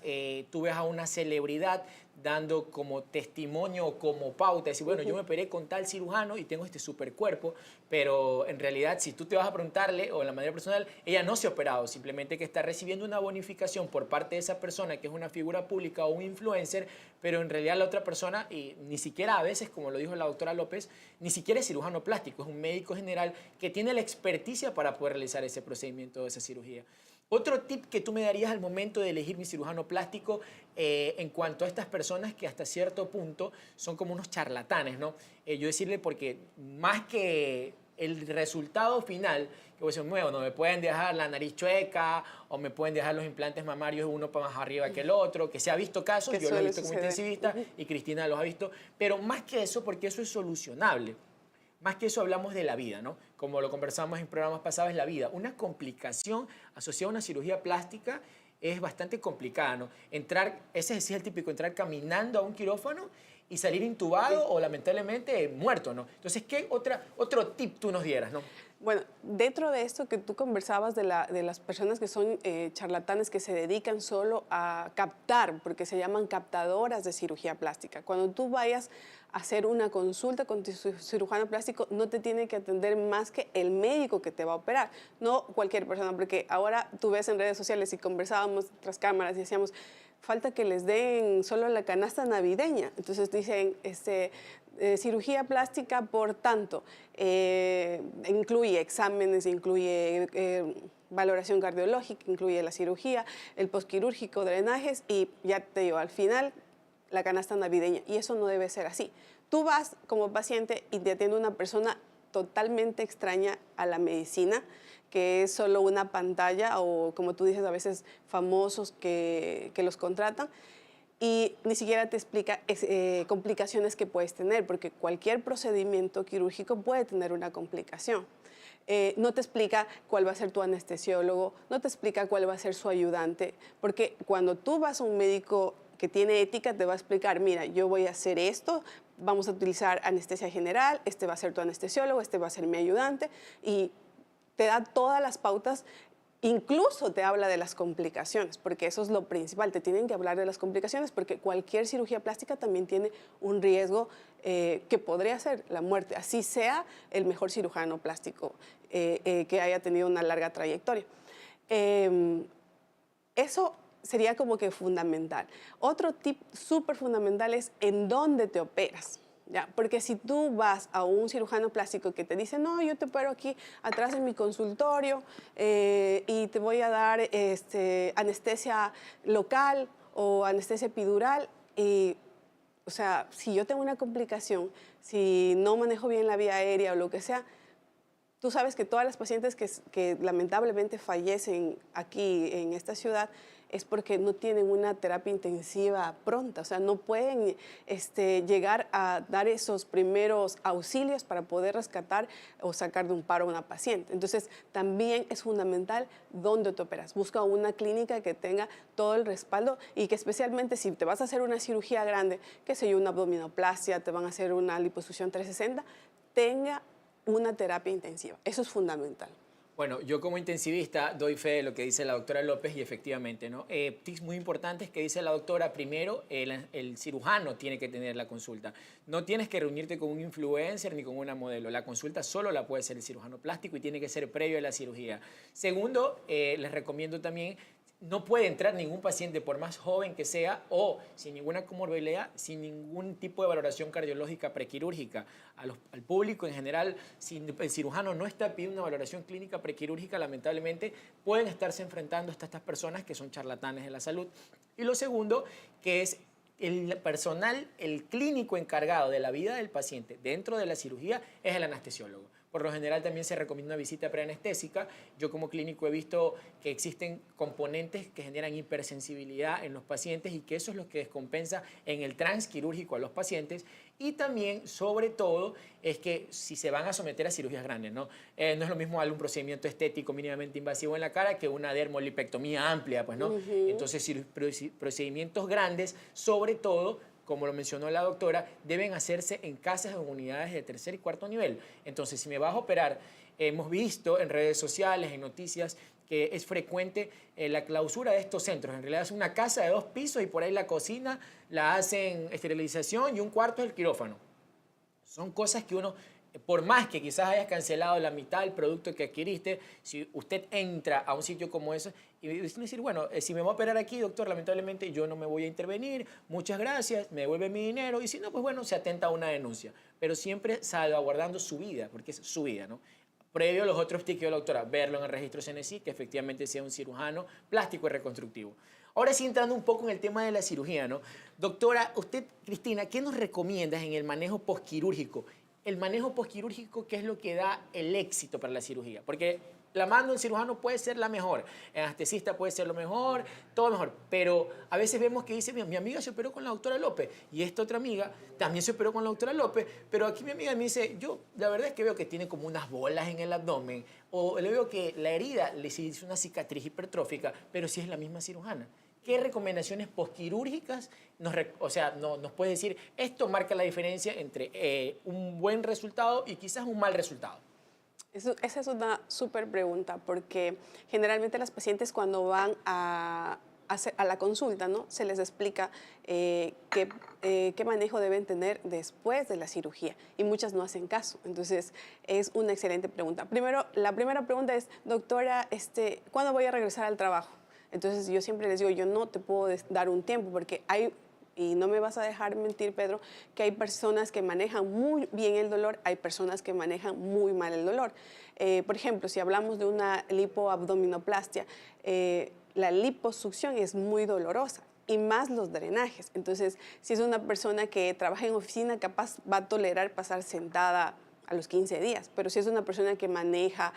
tú ves a una celebridad dando como testimonio o como pauta, decir, bueno, yo me operé con tal cirujano y tengo este super cuerpo, pero en realidad si tú te vas a preguntarle, o de la manera personal, ella no se ha operado, simplemente que está recibiendo una bonificación por parte de esa persona que es una figura pública o un influencer, pero en realidad la otra persona, y ni siquiera a veces, como lo dijo la doctora López, ni siquiera es cirujano plástico, es un médico general que tiene la experticia para poder realizar ese procedimiento o esa cirugía. Otro tip que tú me darías al momento de elegir mi cirujano plástico en cuanto a estas personas que hasta cierto punto son como unos charlatanes, ¿no? Yo decirle porque más que el resultado final, que voy a decir, bueno, me pueden dejar la nariz chueca o me pueden dejar los implantes mamarios uno para más arriba que el otro, que se ha visto casos, yo lo he visto como intensivista y Cristina los ha visto, pero más que eso, porque eso es solucionable. Más que eso hablamos de la vida, ¿no? Como lo conversamos en programas pasados, es la vida. Una complicación asociada a una cirugía plástica es bastante complicada, ¿no? Ese es el típico, entrar caminando a un quirófano y salir intubado o lamentablemente muerto, ¿no? Entonces, ¿qué otro tip tú nos dieras, no? Bueno, dentro de esto que tú conversabas de las personas que son charlatanes que se dedican solo a captar, porque se llaman captadoras de cirugía plástica. Cuando tú vayas a hacer una consulta con tu cirujano plástico, no te tiene que atender más que el médico que te va a operar, no cualquier persona, porque ahora tú ves en redes sociales y conversábamos tras cámaras y decíamos, falta que les den solo la canasta navideña. Entonces dicen, cirugía plástica, por tanto, incluye exámenes, incluye valoración cardiológica, incluye la cirugía, el postquirúrgico, drenajes y ya te digo, al final la canasta navideña. Y eso no debe ser así. Tú vas como paciente y te atiende una persona totalmente extraña a la medicina, que es solo una pantalla o, como tú dices, a veces famosos que los contratan, y ni siquiera te explica complicaciones que puedes tener, porque cualquier procedimiento quirúrgico puede tener una complicación. No te explica cuál va a ser tu anestesiólogo, no te explica cuál va a ser su ayudante, porque cuando tú vas a un médico que tiene ética, te va a explicar, mira, yo voy a hacer esto, vamos a utilizar anestesia general, este va a ser tu anestesiólogo, este va a ser mi ayudante, y te da todas las pautas. Incluso te habla de las complicaciones, porque eso es lo principal, te tienen que hablar de las complicaciones, porque cualquier cirugía plástica también tiene un riesgo que podría ser la muerte, así sea el mejor cirujano plástico que haya tenido una larga trayectoria. Eso sería como que fundamental. Otro tip súper fundamental es en dónde te operas. ¿Ya? Porque si tú vas a un cirujano plástico que te dice, no, yo te opero aquí atrás en mi consultorio y te voy a dar anestesia local o anestesia epidural, y, o sea, si yo tengo una complicación, si no manejo bien la vía aérea o lo que sea, tú sabes que todas las pacientes que lamentablemente fallecen aquí en esta ciudad es porque no tienen una terapia intensiva pronta, o sea, no pueden llegar a dar esos primeros auxilios para poder rescatar o sacar de un paro a una paciente. Entonces, también es fundamental dónde te operas. Busca una clínica que tenga todo el respaldo y que especialmente si te vas a hacer una cirugía grande, que sé yo, una abdominoplastia, te van a hacer una liposucción 360, tenga una terapia intensiva. Eso es fundamental. Bueno, yo como intensivista doy fe de lo que dice la doctora López y efectivamente, ¿no? Tips muy importantes que dice la doctora. Primero, el cirujano tiene que tener la consulta. No tienes que reunirte con un influencer ni con una modelo. La consulta solo la puede hacer el cirujano plástico y tiene que ser previo a la cirugía. Segundo, les recomiendo también, no puede entrar ningún paciente, por más joven que sea, o sin ninguna comorbilidad, sin ningún tipo de valoración cardiológica prequirúrgica. Al público en general, si el cirujano no está pidiendo una valoración clínica prequirúrgica, lamentablemente pueden estarse enfrentando a estas personas que son charlatanes de la salud. Y lo segundo, que es el personal, el clínico encargado de la vida del paciente dentro de la cirugía, es el anestesiólogo. Por lo general también se recomienda una visita preanestésica. Yo como clínico he visto que existen componentes que generan hipersensibilidad en los pacientes y que eso es lo que descompensa en el transquirúrgico a los pacientes. Y también, sobre todo, es que si se van a someter a cirugías grandes, ¿no? No es lo mismo darle un procedimiento estético mínimamente invasivo en la cara que una dermolipectomía amplia, pues, ¿no? Entonces, procedimientos grandes, sobre todo, como lo mencionó la doctora, deben hacerse en casas o unidades de tercer y cuarto nivel. Entonces, si me vas a operar, hemos visto en redes sociales, en noticias, que es frecuente la clausura de estos centros. En realidad es una casa de 2 pisos y por ahí la cocina la hacen esterilización y un cuarto es el quirófano. Son cosas que uno, por más que quizás hayas cancelado la mitad del producto que adquiriste, si usted entra a un sitio como ese y decir, bueno, si me voy a operar aquí, doctor, lamentablemente yo no me voy a intervenir, muchas gracias, me devuelve mi dinero, y si no, pues bueno, se atenta a una denuncia. Pero siempre salvaguardando su vida, porque es su vida, ¿no? Previo a los otros tips que la doctora, verlo en el registro CNSI, que efectivamente sea un cirujano plástico y reconstructivo. Ahora sí, entrando un poco en el tema de la cirugía, ¿no? Doctora, usted, Cristina, ¿qué nos recomiendas en el manejo postquirúrgico? El manejo postquirúrgico, ¿qué es lo que da el éxito para la cirugía? Porque la mano del cirujano puede ser la mejor, el anestesista puede ser lo mejor, todo mejor, pero a veces vemos que dice, mi amiga se operó con la doctora López y esta otra amiga también se operó con la doctora López, pero aquí mi amiga me dice, yo la verdad es que veo que tiene como unas bolas en el abdomen o le veo que la herida le hizo una cicatriz hipertrófica, pero sí es la misma cirujana. ¿Qué recomendaciones postquirúrgicas nos puede decir? Esto marca la diferencia entre un buen resultado y quizás un mal resultado. Esa es una súper pregunta, porque generalmente las pacientes cuando van a la consulta, ¿no? Se les explica qué manejo deben tener después de la cirugía y muchas no hacen caso. Entonces, es una excelente pregunta. Primero, la primera pregunta es, doctora, ¿cuándo voy a regresar al trabajo? Entonces, yo siempre les digo, yo no te puedo dar un tiempo porque hay... Y no me vas a dejar mentir, Pedro, que hay personas que manejan muy bien el dolor, hay personas que manejan muy mal el dolor. Por ejemplo, si hablamos de una lipoabdominoplastia, la liposucción es muy dolorosa y más los drenajes. Entonces, si es una persona que trabaja en oficina, capaz va a tolerar pasar sentada a los 15 días, pero si es una persona que maneja,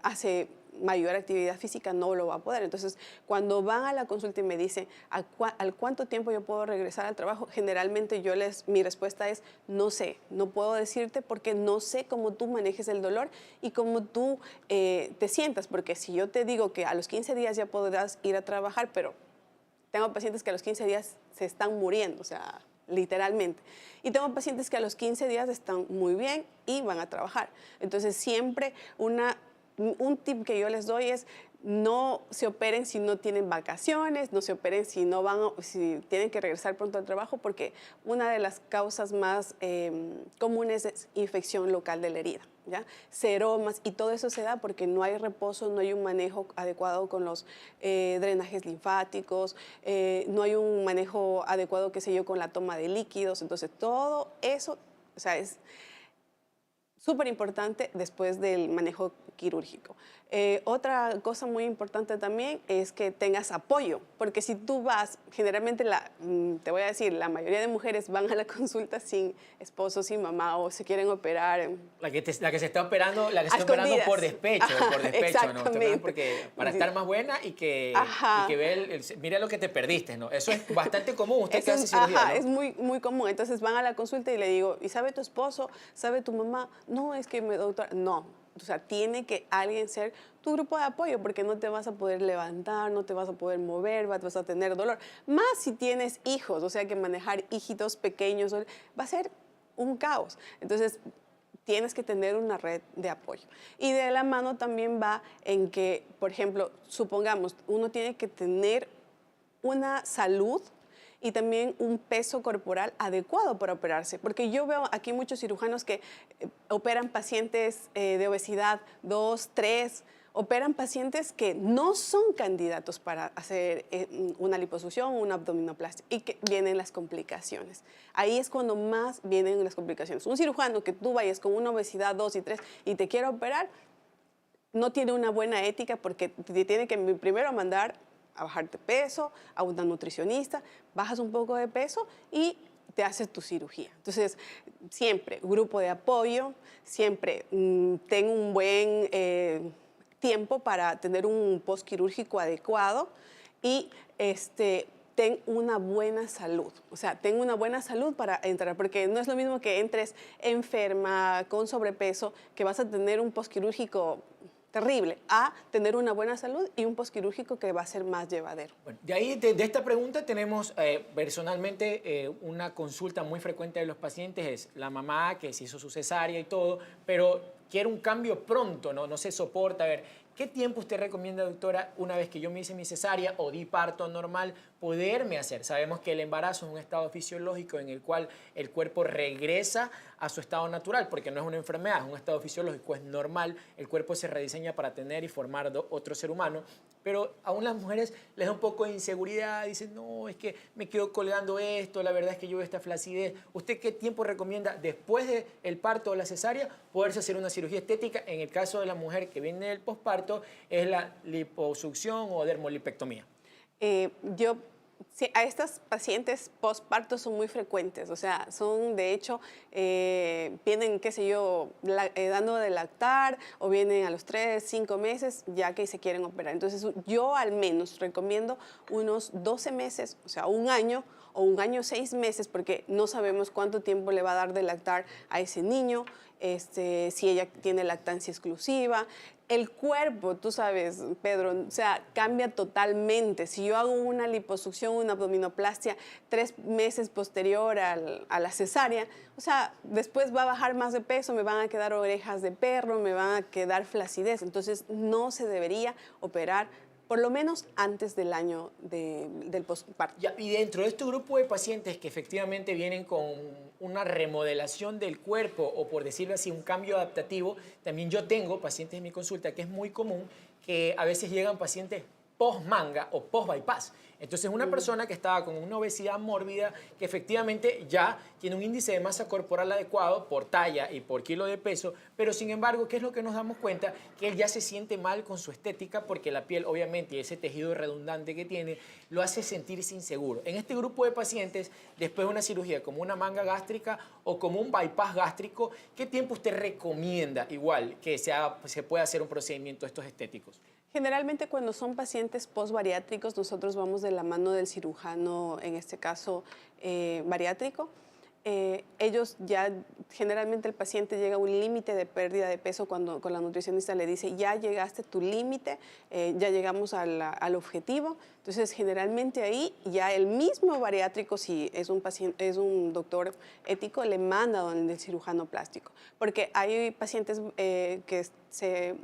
hace mayor actividad física, no lo va a poder. Entonces, cuando van a la consulta y me dicen ¿al cuánto tiempo yo puedo regresar al trabajo? Generalmente mi respuesta es no sé, no puedo decirte porque no sé cómo tú manejes el dolor y cómo tú te sientas, porque si yo te digo que a los 15 días ya podrás ir a trabajar, pero tengo pacientes que a los 15 días se están muriendo, o sea, literalmente. Y tengo pacientes que a los 15 días están muy bien y van a trabajar. Entonces, siempre un tip que yo les doy es no se operen si no tienen vacaciones, no se operen si tienen que regresar pronto al trabajo, porque una de las causas más comunes es infección local de la herida, ¿ya? Seromas, y todo eso se da porque no hay reposo, no hay un manejo adecuado con los drenajes linfáticos, no hay un manejo adecuado, qué sé yo, con la toma de líquidos. Entonces, todo eso, o sea, es súper importante después del manejo quirúrgico. Otra cosa muy importante también es que tengas apoyo, porque si tú vas, generalmente te voy a decir, la mayoría de mujeres van a la consulta sin esposo, sin mamá, o se quieren operar. La que se está operando, por despecho, ¿no? Porque para estar más buena y que mira lo que te perdiste, ¿no? Eso es bastante común, usted que hace cirugía, ¿no? Es muy, muy común. Entonces van a la consulta y le digo, ¿y sabe tu esposo? ¿Sabe tu mamá? No, es que doctora, no. O sea, tiene que alguien ser tu grupo de apoyo, porque no te vas a poder levantar, no te vas a poder mover, vas a tener dolor. Más si tienes hijos, o sea, que manejar hijitos pequeños va a ser un caos. Entonces, tienes que tener una red de apoyo. Y de la mano también va en que, por ejemplo, supongamos, uno tiene que tener una salud y también un peso corporal adecuado para operarse. Porque yo veo aquí muchos cirujanos que operan pacientes de obesidad 2, 3, operan pacientes que no son candidatos para hacer una liposucción o una abdominoplastia y que vienen las complicaciones. Ahí es cuando más vienen las complicaciones. Un cirujano que tú vayas con una obesidad 2 y 3 y te quiere operar, no tiene una buena ética porque te tiene que primero mandar a bajar de peso, a una nutricionista, bajas un poco de peso y te haces tu cirugía. Entonces, siempre grupo de apoyo, siempre ten un buen tiempo para tener un postquirúrgico adecuado y ten una buena salud. O sea, ten una buena salud para entrar, porque no es lo mismo que entres enferma, con sobrepeso, que vas a tener un postquirúrgico terrible, a tener una buena salud y un postquirúrgico que va a ser más llevadero. Bueno, de ahí, de esta pregunta tenemos personalmente una consulta muy frecuente de los pacientes, es la mamá que se hizo su cesárea y todo, pero quiere un cambio pronto, no se soporta. A ver, ¿qué tiempo usted recomienda, doctora, una vez que yo me hice mi cesárea o di parto normal, poderme hacer? Sabemos que el embarazo es un estado fisiológico en el cual el cuerpo regresa a su estado natural, porque no es una enfermedad, es un estado fisiológico, es normal, el cuerpo se rediseña para tener y formar otro ser humano, pero aún las mujeres les da un poco de inseguridad, dicen, no, es que me quedo colgando esto, la verdad es que yo veo esta flacidez. ¿Usted qué tiempo recomienda después del parto o la cesárea poderse hacer una cirugía estética? En el caso de la mujer que viene del posparto, es la liposucción o dermolipectomía. Sí, a estas pacientes postparto son muy frecuentes, o sea, son de hecho, vienen, qué sé yo, dando de lactar o vienen a los 3, 5 meses ya que se quieren operar. Entonces yo al menos recomiendo unos 12 meses, o sea, un año o un año 6 meses, porque no sabemos cuánto tiempo le va a dar de lactar a ese niño, si ella tiene lactancia exclusiva. El cuerpo, tú sabes, Pedro, o sea, cambia totalmente. Si yo hago una liposucción, una abdominoplastia 3 meses posterior a la cesárea, o sea, después va a bajar más de peso, me van a quedar orejas de perro, me van a quedar flacidez. Entonces, no se debería operar por lo menos antes del año del postparto. Y dentro de este grupo de pacientes que efectivamente vienen con una remodelación del cuerpo o, por decirlo así, un cambio adaptativo, también yo tengo pacientes en mi consulta que es muy común que a veces llegan pacientes post-manga o post-bypass. Entonces, una persona que estaba con una obesidad mórbida, que efectivamente ya tiene un índice de masa corporal adecuado por talla y por kilo de peso, pero sin embargo, ¿qué es lo que nos damos cuenta? Que él ya se siente mal con su estética porque la piel, obviamente, y ese tejido redundante que tiene, lo hace sentirse inseguro. En este grupo de pacientes, después de una cirugía como una manga gástrica o como un bypass gástrico, ¿qué tiempo usted recomienda igual que se pueda hacer un procedimiento de estos estéticos? Generalmente cuando son pacientes postbariátricos, nosotros vamos de la mano del cirujano, en este caso bariátrico. Ellos ya, generalmente el paciente llega a un límite de pérdida de peso cuando con la nutricionista le dice, ya llegaste a tu límite, ya llegamos al objetivo. Entonces, generalmente ahí ya el mismo bariátrico, si es un paciente, es un doctor ético, le manda a donde el cirujano plástico. Porque hay pacientes que se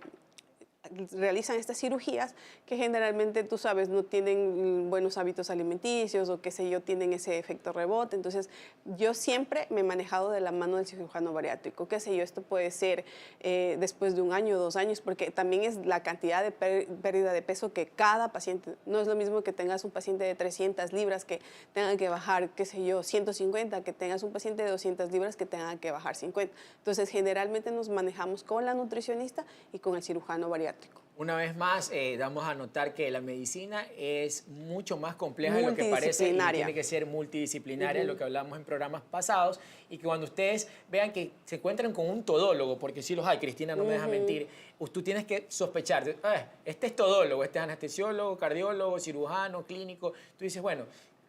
realizan estas cirugías que generalmente, tú sabes, no tienen buenos hábitos alimenticios o qué sé yo, tienen ese efecto rebote. Entonces, yo siempre me he manejado de la mano del cirujano bariátrico. Qué sé yo, esto puede ser después de 1 año o 2 años, porque también es la cantidad de pérdida de peso que cada paciente, no es lo mismo que tengas un paciente de 300 libras que tenga que bajar, qué sé yo, 150, que tengas un paciente de 200 libras que tenga que bajar 50. Entonces, generalmente nos manejamos con la nutricionista y con el cirujano bariátrico. Una vez más, damos a notar que la medicina es mucho más compleja de lo que parece y tiene que ser multidisciplinaria, lo que hablamos en programas pasados, y que cuando ustedes vean que se encuentran con un todólogo, porque sí los hay, Cristina no me deja mentir, tú tienes que sospechar, este es todólogo, este es anestesiólogo, cardiólogo, cirujano, clínico, tú dices, bueno,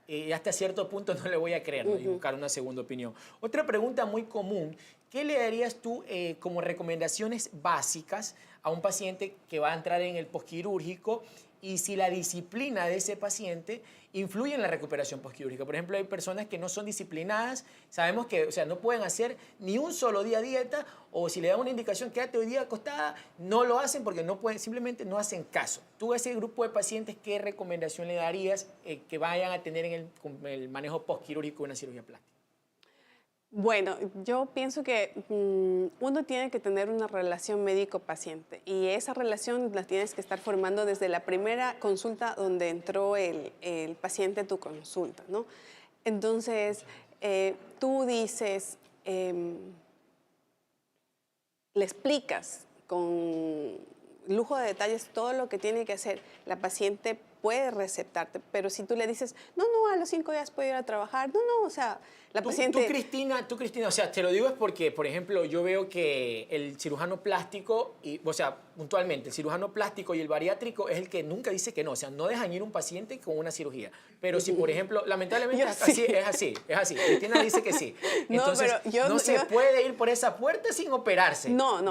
y hasta cierto punto no le voy a creer, ¿no? Y buscar una segunda opinión. Otra pregunta muy común, ¿qué le darías tú como recomendaciones básicas a un paciente que va a entrar en el postquirúrgico y si la disciplina de ese paciente influye en la recuperación postquirúrgica. Por ejemplo, hay personas que no son disciplinadas, sabemos que, o sea, no pueden hacer ni un solo día dieta, o si le dan una indicación, quédate hoy día acostada, no lo hacen porque no pueden, simplemente no hacen caso. Tú a ese grupo de pacientes, ¿qué recomendación le darías que vayan a tener en el manejo postquirúrgico de una cirugía plástica? Bueno, yo pienso que uno tiene que tener una relación médico-paciente y esa relación la tienes que estar formando desde la primera consulta donde entró el paciente a tu consulta, ¿no? Entonces, tú dices, le explicas con lujo de detalles todo lo que tiene que hacer. La paciente puede receptarte, pero si tú le dices, no, a los 5 días puedo ir a trabajar, no, o sea, la paciente... Tú, Cristina, o sea, te lo digo es porque, por ejemplo, yo veo que el cirujano plástico, o sea, puntualmente, el cirujano plástico y el bariátrico es el que nunca dice que no, o sea, no dejan ir un paciente con una cirugía. Pero si, por ejemplo, lamentablemente es así. Cristina dice que sí. Entonces, no se puede ir por esa puerta sin operarse. No,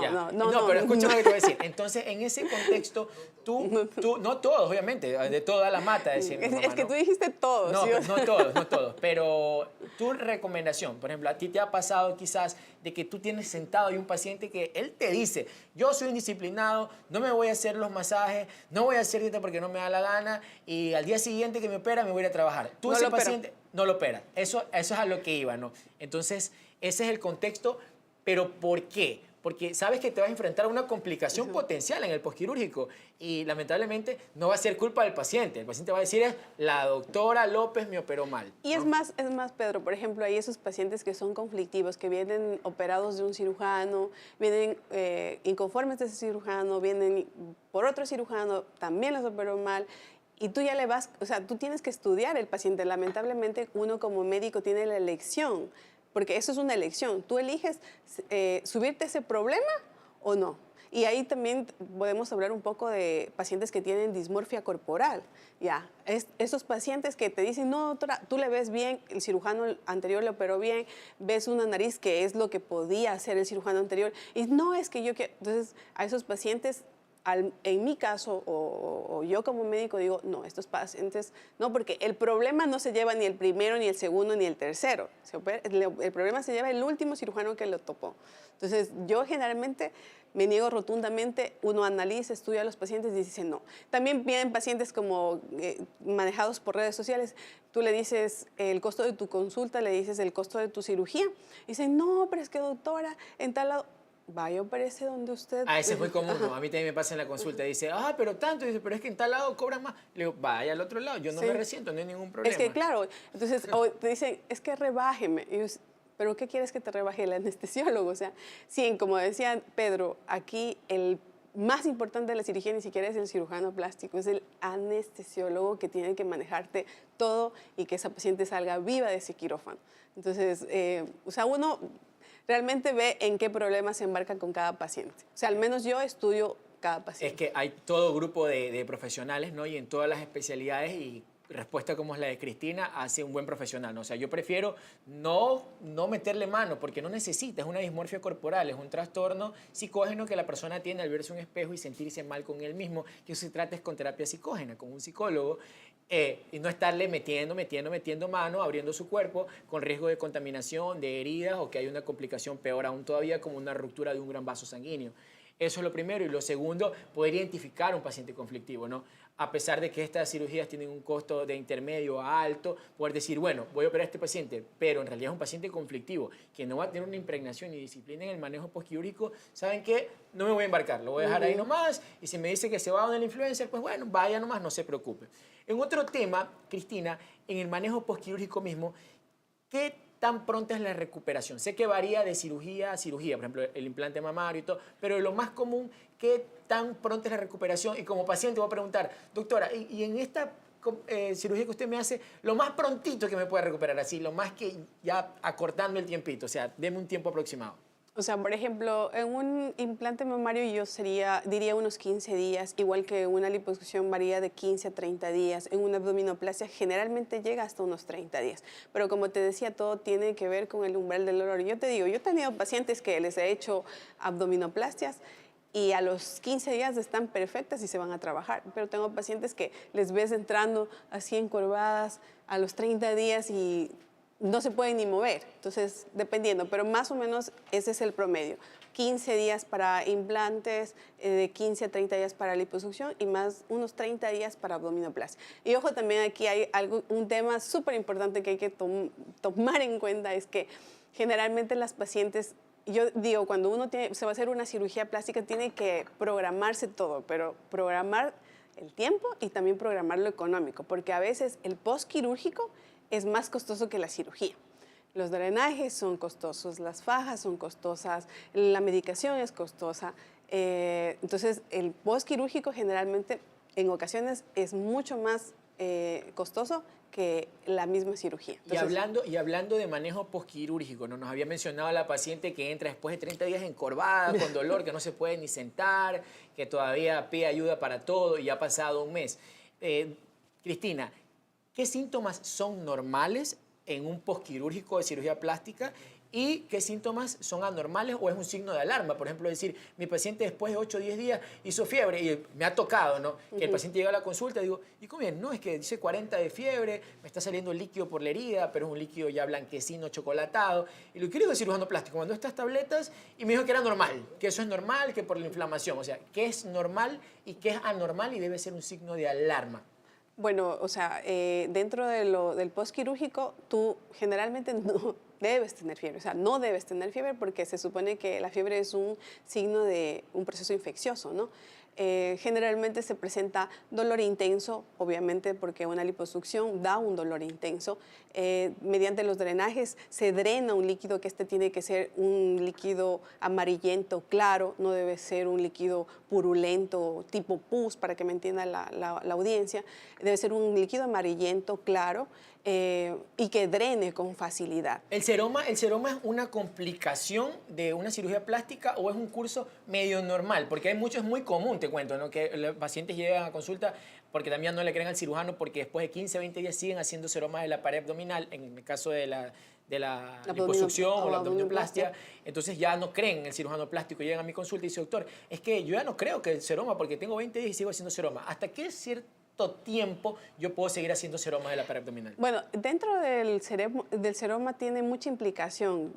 pero escúchame lo que te voy a decir. Entonces, en ese contexto, no todos, obviamente, de toda la mata, decir mi mamá, es que tú dijiste todos. No, ¿sí? no todos, pero tu recomendación, por ejemplo, a ti te ha pasado quizás de que tú tienes sentado ahí un paciente que él te dice, yo soy indisciplinado, no me voy a hacer los masajes, no voy a hacer dieta porque no me da la gana y al día siguiente que me opera me voy a ir a trabajar. Tú ese paciente no lo operas, eso es a lo que iba, ¿no? Entonces, ese es el contexto, pero ¿por qué? Porque sabes que te vas a enfrentar a una complicación potencial en el postquirúrgico y lamentablemente no va a ser culpa del paciente. El paciente va a decir, la doctora López me operó mal. Y ¿no? es más, Pedro, por ejemplo, hay esos pacientes que son conflictivos, que vienen operados de un cirujano, vienen inconformes de ese cirujano, vienen por otro cirujano, también los operó mal. Y tú ya le vas, o sea, tú tienes que estudiar el paciente. Lamentablemente, uno como médico tiene la elección, porque eso es una elección. Tú eliges subirte ese problema o no. Y ahí también podemos hablar un poco de pacientes que tienen dismorfia corporal. Ya, esos pacientes que te dicen, no, doctora, tú le ves bien, el cirujano anterior le operó bien, ves una nariz que es lo que podía hacer el cirujano anterior. Y no, es que yo quiero. Entonces, a esos pacientes... en mi caso, o yo como médico digo, no, estos pacientes, no, porque el problema no se lleva ni el primero, ni el segundo, ni el tercero. El problema se lleva el último cirujano que lo topó. Entonces, yo generalmente me niego rotundamente, uno analiza, estudia a los pacientes y dice no. También vienen pacientes como manejados por redes sociales, tú le dices el costo de tu consulta, le dices el costo de tu cirugía, y dicen, no, pero es que doctora, en tal lado... Vaya, parece donde usted... Ese es muy común, ¿no? A mí también me pasa en la consulta. Dice, pero tanto. Dice, pero es que en tal lado cobran más. Le digo, vaya al otro lado, yo no me resiento, no hay ningún problema. Es que claro, entonces o te dicen, es que rebájeme. Y yo, ¿pero qué quieres que te rebaje el anestesiólogo? O sea, sí, como decía Pedro, aquí el más importante de la cirugía ni siquiera es el cirujano plástico, es el anestesiólogo que tiene que manejarte todo y que esa paciente salga viva de ese quirófano. Entonces, o sea, uno... realmente ve en qué problemas se embarca con cada paciente. O sea, al menos yo estudio cada paciente. Es que hay todo grupo de profesionales, ¿no? Y en todas las especialidades y respuesta como es la de Cristina hace un buen profesional, ¿no? O sea, yo prefiero no meterle mano porque no necesita, es una dismorfia corporal, es un trastorno psicógeno que la persona tiene al verse un espejo y sentirse mal con él mismo, que eso se trata es con terapia psicógena, con un psicólogo, y no estarle metiendo mano, abriendo su cuerpo con riesgo de contaminación, de heridas o que hay una complicación peor aún todavía como una ruptura de un gran vaso sanguíneo. Eso es lo primero. Y lo segundo, poder identificar a un paciente conflictivo, ¿no? A pesar de que estas cirugías tienen un costo de intermedio a alto, poder decir, bueno, voy a operar a este paciente, pero en realidad es un paciente conflictivo, que no va a tener una impregnación y disciplina en el manejo postquirúrgico, ¿saben qué? No me voy a embarcar, lo voy a dejar ahí nomás, y si me dice que se va donde el influencer, pues bueno, vaya nomás, no se preocupe. En otro tema, Cristina, en el manejo postquirúrgico mismo, ¿qué tan pronta es la recuperación? Sé que varía de cirugía a cirugía, por ejemplo, el implante mamario y todo, pero lo más común, ¿qué tan pronta es la recuperación? Y como paciente voy a preguntar, doctora, y en esta cirugía que usted me hace, lo más prontito que me puede recuperar, así, lo más que ya acortando el tiempito, o sea, deme un tiempo aproximado. O sea, por ejemplo, en un implante mamario yo diría unos 15 días, igual que una liposucción varía de 15 a 30 días. En una abdominoplastia generalmente llega hasta unos 30 días. Pero como te decía, todo tiene que ver con el umbral del dolor. Yo te digo, yo he tenido pacientes que les he hecho abdominoplastias y a los 15 días están perfectas y se van a trabajar. Pero tengo pacientes que les ves entrando así encorvadas a los 30 días y no se pueden ni mover. Entonces, dependiendo, pero más o menos ese es el promedio. 15 días para implantes, de 15 a 30 días para liposucción y más unos 30 días para abdominoplastia. Y ojo, también aquí hay un tema súper importante que hay que tomar en cuenta, es que generalmente las pacientes, yo digo, cuando uno se va a hacer una cirugía plástica, tiene que programarse todo, pero programar el tiempo y también programar lo económico, porque a veces el postquirúrgico es más costoso que la cirugía. Los drenajes son costosos, las fajas son costosas, la medicación es costosa. Entonces, el postquirúrgico generalmente, en ocasiones, es mucho más costoso que la misma cirugía. Entonces, y hablando de manejo postquirúrgico, ¿no? Nos había mencionado la paciente que entra después de 30 días encorvada, con dolor, que no se puede ni sentar, que todavía pide ayuda para todo y ya ha pasado un mes. Cristina, ¿qué síntomas son normales en un postquirúrgico de cirugía plástica y qué síntomas son anormales o es un signo de alarma? Por ejemplo, decir, mi paciente después de 8 o 10 días hizo fiebre y me ha tocado, ¿no? Que el paciente llega a la consulta y digo, ¿y cómo bien? No, es que dice 40 de fiebre, me está saliendo líquido por la herida, pero es un líquido ya blanquecino, chocolatado. Y lo que digo es cirujano plástico, mandó estas tabletas y me dijo que era normal, que eso es normal, que por la inflamación. O sea, ¿qué es normal y qué es anormal y debe ser un signo de alarma? bueno, o sea, dentro del postquirúrgico, tú generalmente no debes tener fiebre. O sea, no debes tener fiebre porque se supone que la fiebre es un signo de un proceso infeccioso, ¿no? Generalmente se presenta dolor intenso, obviamente porque una liposucción da un dolor intenso. Mediante los drenajes se drena un líquido, que este tiene que ser un líquido amarillento claro, no debe ser un líquido purulento tipo pus, para que me entienda la audiencia. Debe ser un líquido amarillento claro y que drene con facilidad. ¿El seroma es una complicación de una cirugía plástica o es un curso medio normal? Porque hay muchos, es muy común, te cuento, ¿no? Que los pacientes llegan a consulta porque también no le creen al cirujano porque después de 15, 20 días siguen haciendo seromas de la pared abdominal, en el caso de la liposucción o la abdominoplastia. Entonces ya no creen en el cirujano plástico, llegan a mi consulta y dicen, doctor, es que yo ya no creo que el seroma porque tengo 20 días y sigo haciendo seroma. ¿Hasta qué cierto tiempo yo puedo seguir haciendo seromas de la pared abdominal? Bueno, dentro del seroma tiene mucha implicación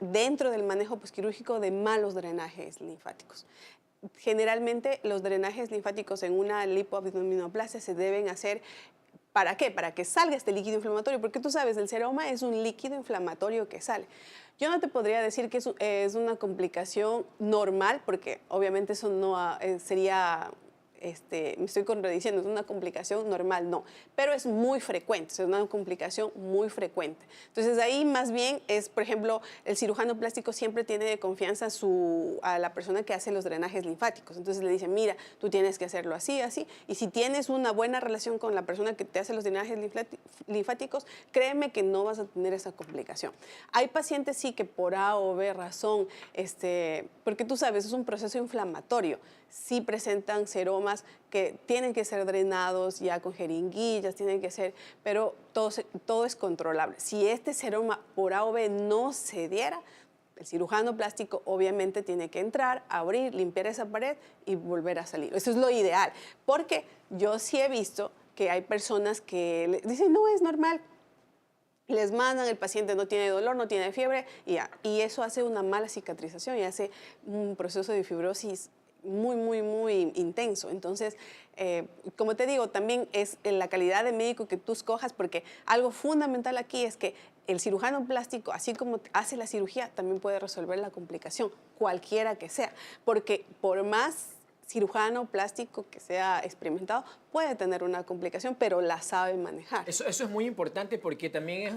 dentro del manejo postquirúrgico de malos drenajes linfáticos. Generalmente los drenajes linfáticos en una lipoabdominoplastia se deben hacer. ¿Para qué? Para que salga este líquido inflamatorio, porque tú sabes, el seroma es un líquido inflamatorio que sale. Yo no te podría decir que es una complicación normal, porque obviamente eso no sería... me estoy contradiciendo, es una complicación normal, no, pero es muy frecuente, es una complicación muy frecuente. Entonces ahí más bien es, por ejemplo, el cirujano plástico siempre tiene de confianza a la persona que hace los drenajes linfáticos. Entonces le dice, mira, tú tienes que hacerlo así, así, y si tienes una buena relación con la persona que te hace los drenajes linfáticos, créeme que no vas a tener esa complicación. Hay pacientes sí que por A o B razón, porque tú sabes, es un proceso inflamatorio, sí presentan seromas que tienen que ser drenados ya con jeringuillas, tienen que ser, pero todo es controlable. Si este seroma por A o B no se diera, el cirujano plástico obviamente tiene que entrar, abrir, limpiar esa pared y volver a salir. Eso es lo ideal, porque yo sí he visto que hay personas que le dicen, no, es normal. Les mandan, el paciente no tiene dolor, no tiene fiebre, y eso hace una mala cicatrización y hace un proceso de fibrosis muy, muy, muy intenso. Entonces, como te digo, también es la calidad de médico que tú escojas, porque algo fundamental aquí es que el cirujano plástico, así como hace la cirugía, también puede resolver la complicación, cualquiera que sea, porque por más cirujano plástico que sea experimentado puede tener una complicación, pero la sabe manejar. Eso es muy importante porque también es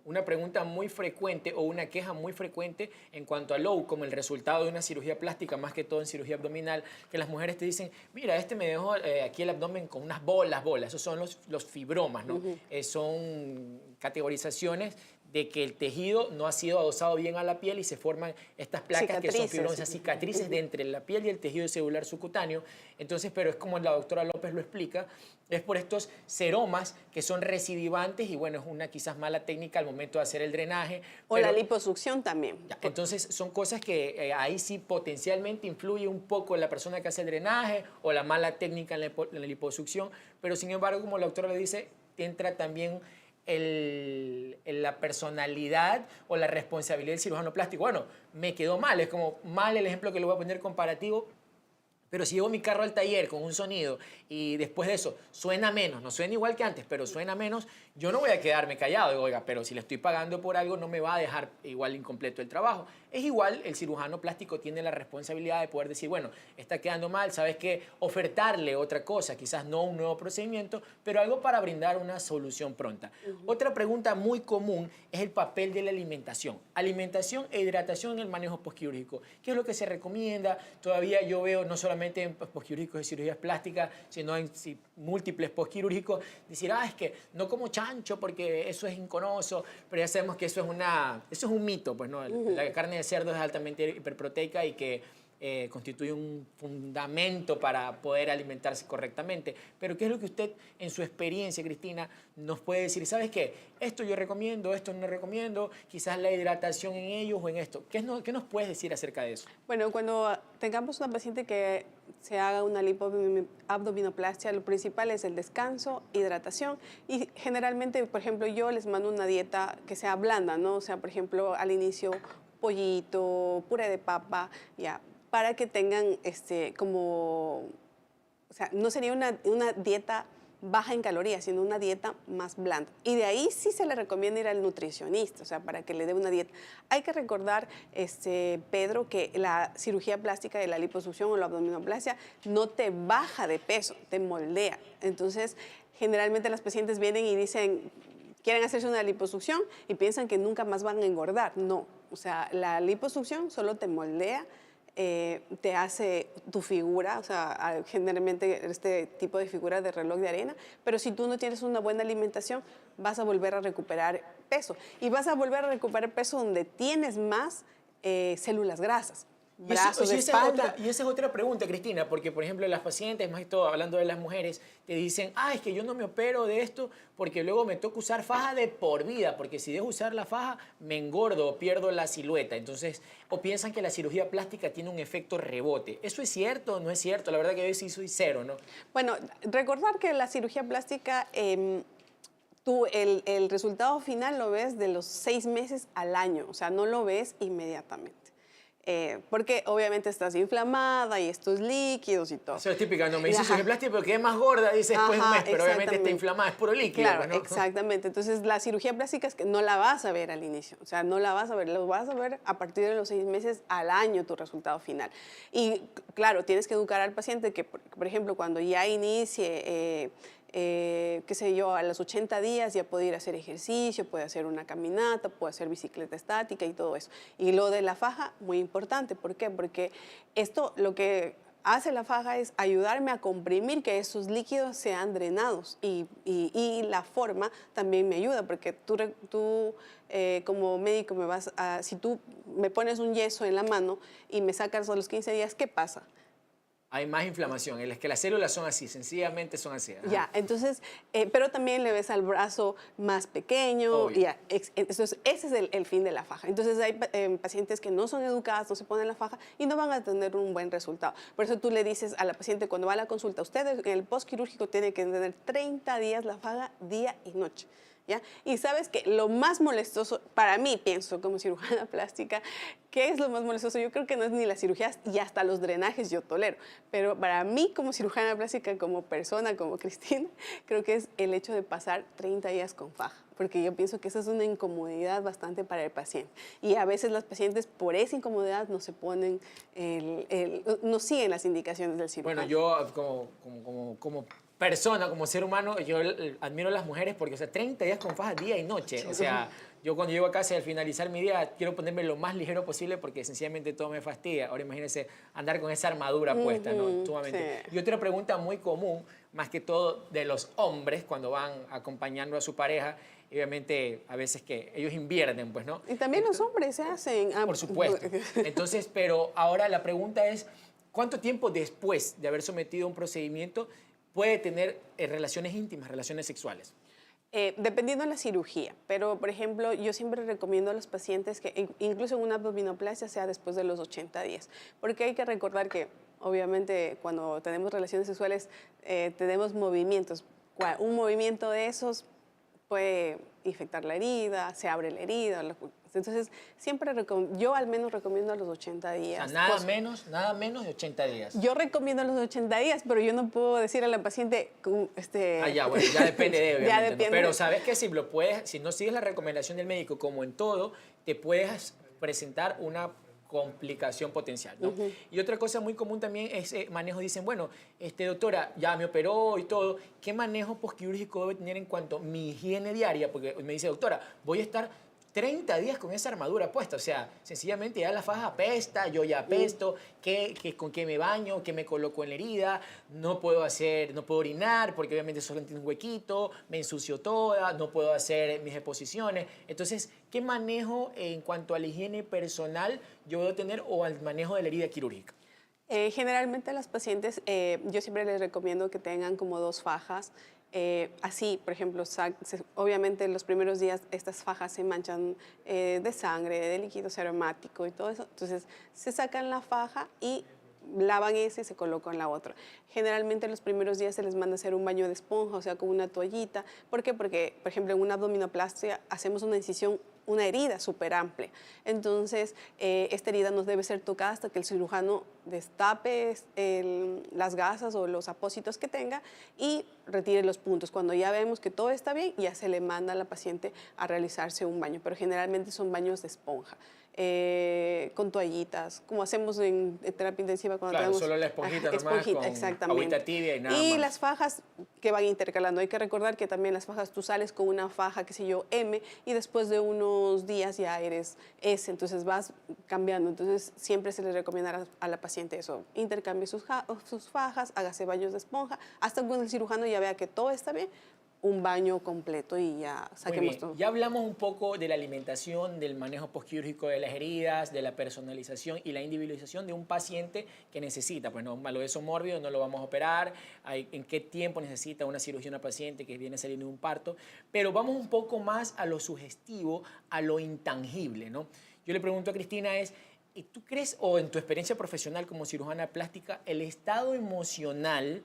una pregunta muy frecuente o una queja muy frecuente en cuanto a low, como el resultado de una cirugía plástica, más que todo en cirugía abdominal, que las mujeres te dicen, mira, me dejó aquí el abdomen con unas bolas, esos son los fibromas, ¿no? Son categorizaciones de que el tejido no ha sido adosado bien a la piel y se forman estas placas que son fibrosas, cicatrices de entre la piel y el tejido celular subcutáneo. Entonces, pero es como la doctora López lo explica, es por estos seromas que son recidivantes y bueno, es una quizás mala técnica al momento de hacer el drenaje. O la liposucción también. Ya, entonces son cosas que ahí sí potencialmente influye un poco en la persona que hace el drenaje o la mala técnica en la liposucción, pero sin embargo, como la doctora le dice, entra también la personalidad o la responsabilidad del cirujano plástico. Bueno, me quedó mal, es como mal el ejemplo que le voy a poner comparativo, pero si llevo mi carro al taller con un sonido y después de eso suena menos, no suena igual que antes, pero suena menos, yo no voy a quedarme callado. Digo, oiga, pero si le estoy pagando por algo no me va a dejar igual incompleto el trabajo. Es igual, el cirujano plástico tiene la responsabilidad de poder decir, bueno, está quedando mal, ¿sabes qué? Ofertarle otra cosa, quizás no un nuevo procedimiento, pero algo para brindar una solución pronta. Otra pregunta muy común es el papel de la alimentación. Alimentación e hidratación en el manejo postquirúrgico. ¿Qué es lo que se recomienda? Todavía yo veo no solamente en postquirúrgicos de cirugías plásticas, sino en múltiples postquirúrgicos, decir, es que no como chancho porque eso es inconoso, pero ya sabemos que eso es un mito, pues no, la carne de cerdo es altamente hiperproteica y que constituye un fundamento para poder alimentarse correctamente. Pero ¿qué es lo que usted, en su experiencia, Cristina, nos puede decir? ¿Sabes qué? Esto yo recomiendo, esto no recomiendo, quizás la hidratación en ellos o en esto. ¿Qué nos puedes decir acerca de eso? Bueno, cuando tengamos una paciente que se haga una lipoabdominoplastia, lo principal es el descanso, hidratación y generalmente, por ejemplo, yo les mando una dieta que sea blanda, ¿no? O sea, por ejemplo, al inicio pollito, puré de papa, ya, para que tengan o sea, no sería una dieta baja en calorías, sino una dieta más blanda. Y de ahí sí se le recomienda ir al nutricionista, o sea, para que le dé una dieta. Hay que recordar, Pedro, que la cirugía plástica de la liposucción o la abdominoplastia no te baja de peso, te moldea. Entonces, generalmente las pacientes vienen y dicen, quieren hacerse una liposucción y piensan que nunca más van a engordar. No, o sea, la liposucción solo te moldea, te hace tu figura, o sea, generalmente este tipo de figura de reloj de arena, pero si tú no tienes una buena alimentación, vas a volver a recuperar peso. Y vas a volver a recuperar peso donde tienes más células grasas. Brazos, espalda. Y esa es otra pregunta, Cristina, porque, por ejemplo, las pacientes, más que todo hablando de las mujeres, te dicen, es que yo no me opero de esto porque luego me toca usar faja de por vida, porque si dejo usar la faja me engordo o pierdo la silueta. Entonces, o piensan que la cirugía plástica tiene un efecto rebote. ¿Eso es cierto o no es cierto? La verdad que yo sí soy cero, ¿no? Bueno, recordar que la cirugía plástica, tú el resultado final lo ves de los 6 meses al año, o sea, no lo ves inmediatamente. Porque obviamente estás inflamada y estos líquidos y todo. Eso es típico, no me dices cirugía plástica, pero quedé más gorda, dice después de un mes, pero obviamente está inflamada, es puro líquido. Claro, ¿no? Exactamente. Entonces, la cirugía plástica es que no la vas a ver al inicio, o sea, no la vas a ver, lo vas a ver a partir de los 6 meses al año tu resultado final. Y claro, tienes que educar al paciente que, por ejemplo, cuando ya inicie qué sé yo, a los 80 días ya puede ir a hacer ejercicio, puede hacer una caminata, puede hacer bicicleta estática y todo eso. Y lo de la faja, muy importante. ¿Por qué? Porque esto lo que hace la faja es ayudarme a comprimir que esos líquidos sean drenados y la forma también me ayuda porque tú como médico si tú me pones un yeso en la mano y me sacas a los 15 días, ¿qué pasa? Hay más inflamación. Es que las células son así, sencillamente son así. Ajá. Ya, entonces, pero también le ves al brazo más pequeño. Ya, entonces, ese es el fin de la faja. Entonces, hay pacientes que no son educadas, no se ponen la faja y no van a tener un buen resultado. Por eso tú le dices a la paciente cuando va a la consulta, usted en el postquirúrgico tiene que tener 30 días la faja día y noche. ¿Ya? Y sabes que lo más molestoso, para mí, pienso como cirujana plástica, ¿qué es lo más molestoso? Yo creo que no es ni las cirugías y hasta los drenajes yo tolero, pero para mí como cirujana plástica, como persona, como Cristina, creo que es el hecho de pasar 30 días con faja, porque yo pienso que esa es una incomodidad bastante para el paciente. Y a veces las pacientes por esa incomodidad no se ponen, no siguen las indicaciones del cirujano. Bueno, yo como persona, como ser humano, yo admiro a las mujeres porque, o sea, 30 días con faja día y noche. O sea, yo cuando llego a casa y al finalizar mi día quiero ponerme lo más ligero posible porque sencillamente todo me fastidia. Ahora imagínense andar con esa armadura puesta, ¿no? Sumamente. Sí. Y otra pregunta muy común, más que todo de los hombres cuando van acompañando a su pareja, y obviamente a veces que ellos invierten, pues, ¿no? Y también los hombres se hacen. Por supuesto. Entonces, pero ahora la pregunta es, ¿cuánto tiempo después de haber sometido a un procedimiento puede tener relaciones íntimas, relaciones sexuales? Dependiendo de la cirugía, pero por ejemplo, yo siempre recomiendo a los pacientes que incluso en una abdominoplastia sea después de los 80 días, porque hay que recordar que obviamente cuando tenemos relaciones sexuales tenemos movimientos. Un movimiento de esos puede infectar la herida, se abre la herida. Entonces, siempre yo al menos recomiendo a los 80 días. O sea, nada menos de 80 días. Yo recomiendo a los 80 días, pero yo no puedo decir a la paciente... ya, bueno, ya depende de, obviamente. Ya depende. ¿No? Pero sabes que si no sigues la recomendación del médico, como en todo, te puedes presentar una complicación potencial, ¿no? Y otra cosa muy común también es manejo. Dicen, bueno, doctora, ya me operó y todo, ¿qué manejo posquirúrgico debe tener en cuanto a mi higiene diaria? Porque me dice, doctora, voy a estar 30 días con esa armadura puesta, o sea, sencillamente ya la faja apesta, yo ya apesto, con qué me baño, qué me coloco en la herida, no puedo orinar porque obviamente solo tiene un huequito, me ensucio toda, no puedo hacer mis exposiciones. Entonces, ¿qué manejo en cuanto a la higiene personal yo debo tener o al manejo de la herida quirúrgica? Generalmente a las pacientes, yo siempre les recomiendo que tengan como 2 fajas. Así, por ejemplo, obviamente en los primeros días estas fajas se manchan de sangre, de líquido aromático y todo eso. Entonces, se sacan la faja y lavan ese y se colocan la otra. Generalmente en los primeros días se les manda a hacer un baño de esponja, o sea, con una toallita. ¿Por qué? Porque, por ejemplo, en una abdominoplastia hacemos una incisión, una herida súper amplia. Entonces, esta herida no debe ser tocada hasta que el cirujano destape las gasas o los apósitos que tenga y retire los puntos. Cuando ya vemos que todo está bien, ya se le manda a la paciente a realizarse un baño, pero generalmente son baños de esponja. Con toallitas, como hacemos en terapia intensiva cuando claro, tenemos... solo la esponjita nomás con exactamente. agüita tibia y nada y más. las fajas que van intercalando. Hay que recordar que también las fajas, tú sales con una faja, qué sé yo, M, y después de unos días ya eres S, entonces vas cambiando. Entonces siempre se le recomienda a la paciente eso, intercambie sus fajas, hágase baños de esponja, hasta cuando el cirujano ya vea que todo está bien, un baño completo y ya saquemos todo. Ya hablamos un poco de la alimentación, del manejo posquirúrgico de las heridas, de la personalización y la individualización de un paciente que necesita. Pues no, malo eso mórbido, no lo vamos a operar, en qué tiempo necesita una cirugía una paciente que viene saliendo de un parto. Pero vamos un poco más a lo sugestivo, a lo intangible, ¿no? Yo le pregunto a Cristina ¿tú crees, o en tu experiencia profesional como cirujana plástica, el estado emocional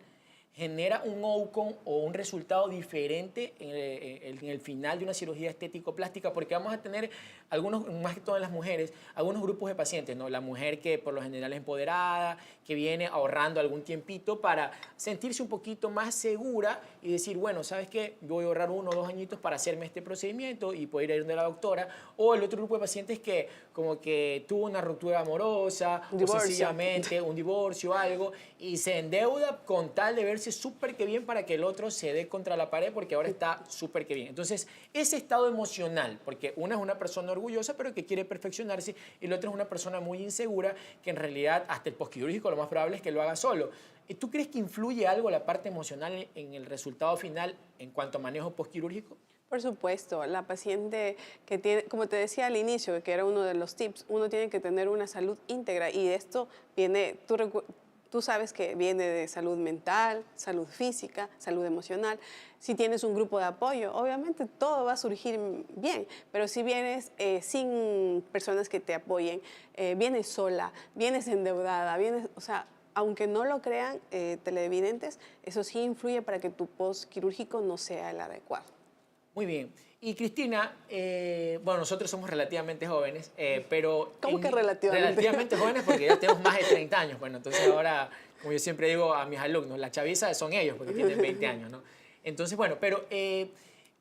genera un outcome o un resultado diferente en el final de una cirugía estético-plástica? Porque vamos a tener algunos, más que todas las mujeres, algunos grupos de pacientes, ¿no? La mujer que por lo general es empoderada, que viene ahorrando algún tiempito para sentirse un poquito más segura y decir, bueno, ¿sabes qué? Yo voy a ahorrar 1 o 2 añitos para hacerme este procedimiento y poder ir a la doctora. O el otro grupo de pacientes que como que tuvo una ruptura amorosa, o sencillamente un divorcio o algo, y se endeuda con tal de verse súper que bien para que el otro se dé contra la pared porque ahora está súper que bien. Entonces, ese estado emocional, porque una es una persona orgullosa pero que quiere perfeccionarse y la otra es una persona muy insegura que en realidad hasta el posquirúrgico lo más probable es que lo haga solo. ¿Tú crees que influye algo la parte emocional en el resultado final en cuanto a manejo posquirúrgico? Por supuesto, la paciente que tiene, como te decía al inicio, que era uno de los tips, uno tiene que tener una salud íntegra y esto viene, tú sabes que viene de salud mental, salud física, salud emocional. Si tienes un grupo de apoyo, obviamente todo va a surgir bien, pero si vienes sin personas que te apoyen, vienes sola, vienes endeudada, o sea, aunque no lo crean televidentes, eso sí influye para que tu postquirúrgico no sea el adecuado. Muy bien. Y Cristina, bueno, nosotros somos relativamente jóvenes, pero... ¿Cómo que relativamente? Relativamente jóvenes porque ya tenemos más de 30 años. Bueno, entonces ahora, como yo siempre digo a mis alumnos, la chaviza son ellos porque tienen 20 años, ¿no? Entonces, bueno, pero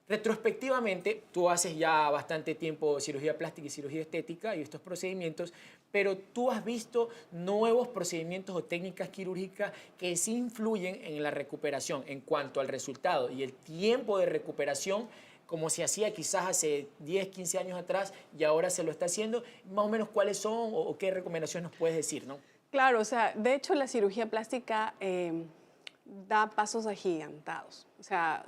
retrospectivamente, tú haces ya bastante tiempo cirugía plástica y cirugía estética y estos procedimientos, pero tú has visto nuevos procedimientos o técnicas quirúrgicas que sí influyen en la recuperación en cuanto al resultado y el tiempo de recuperación, como se hacía quizás hace 10, 15 años atrás y ahora se lo está haciendo. Más o menos, ¿cuáles son o qué recomendaciones nos puedes decir, no? Claro, o sea, de hecho la cirugía plástica da pasos agigantados. O sea,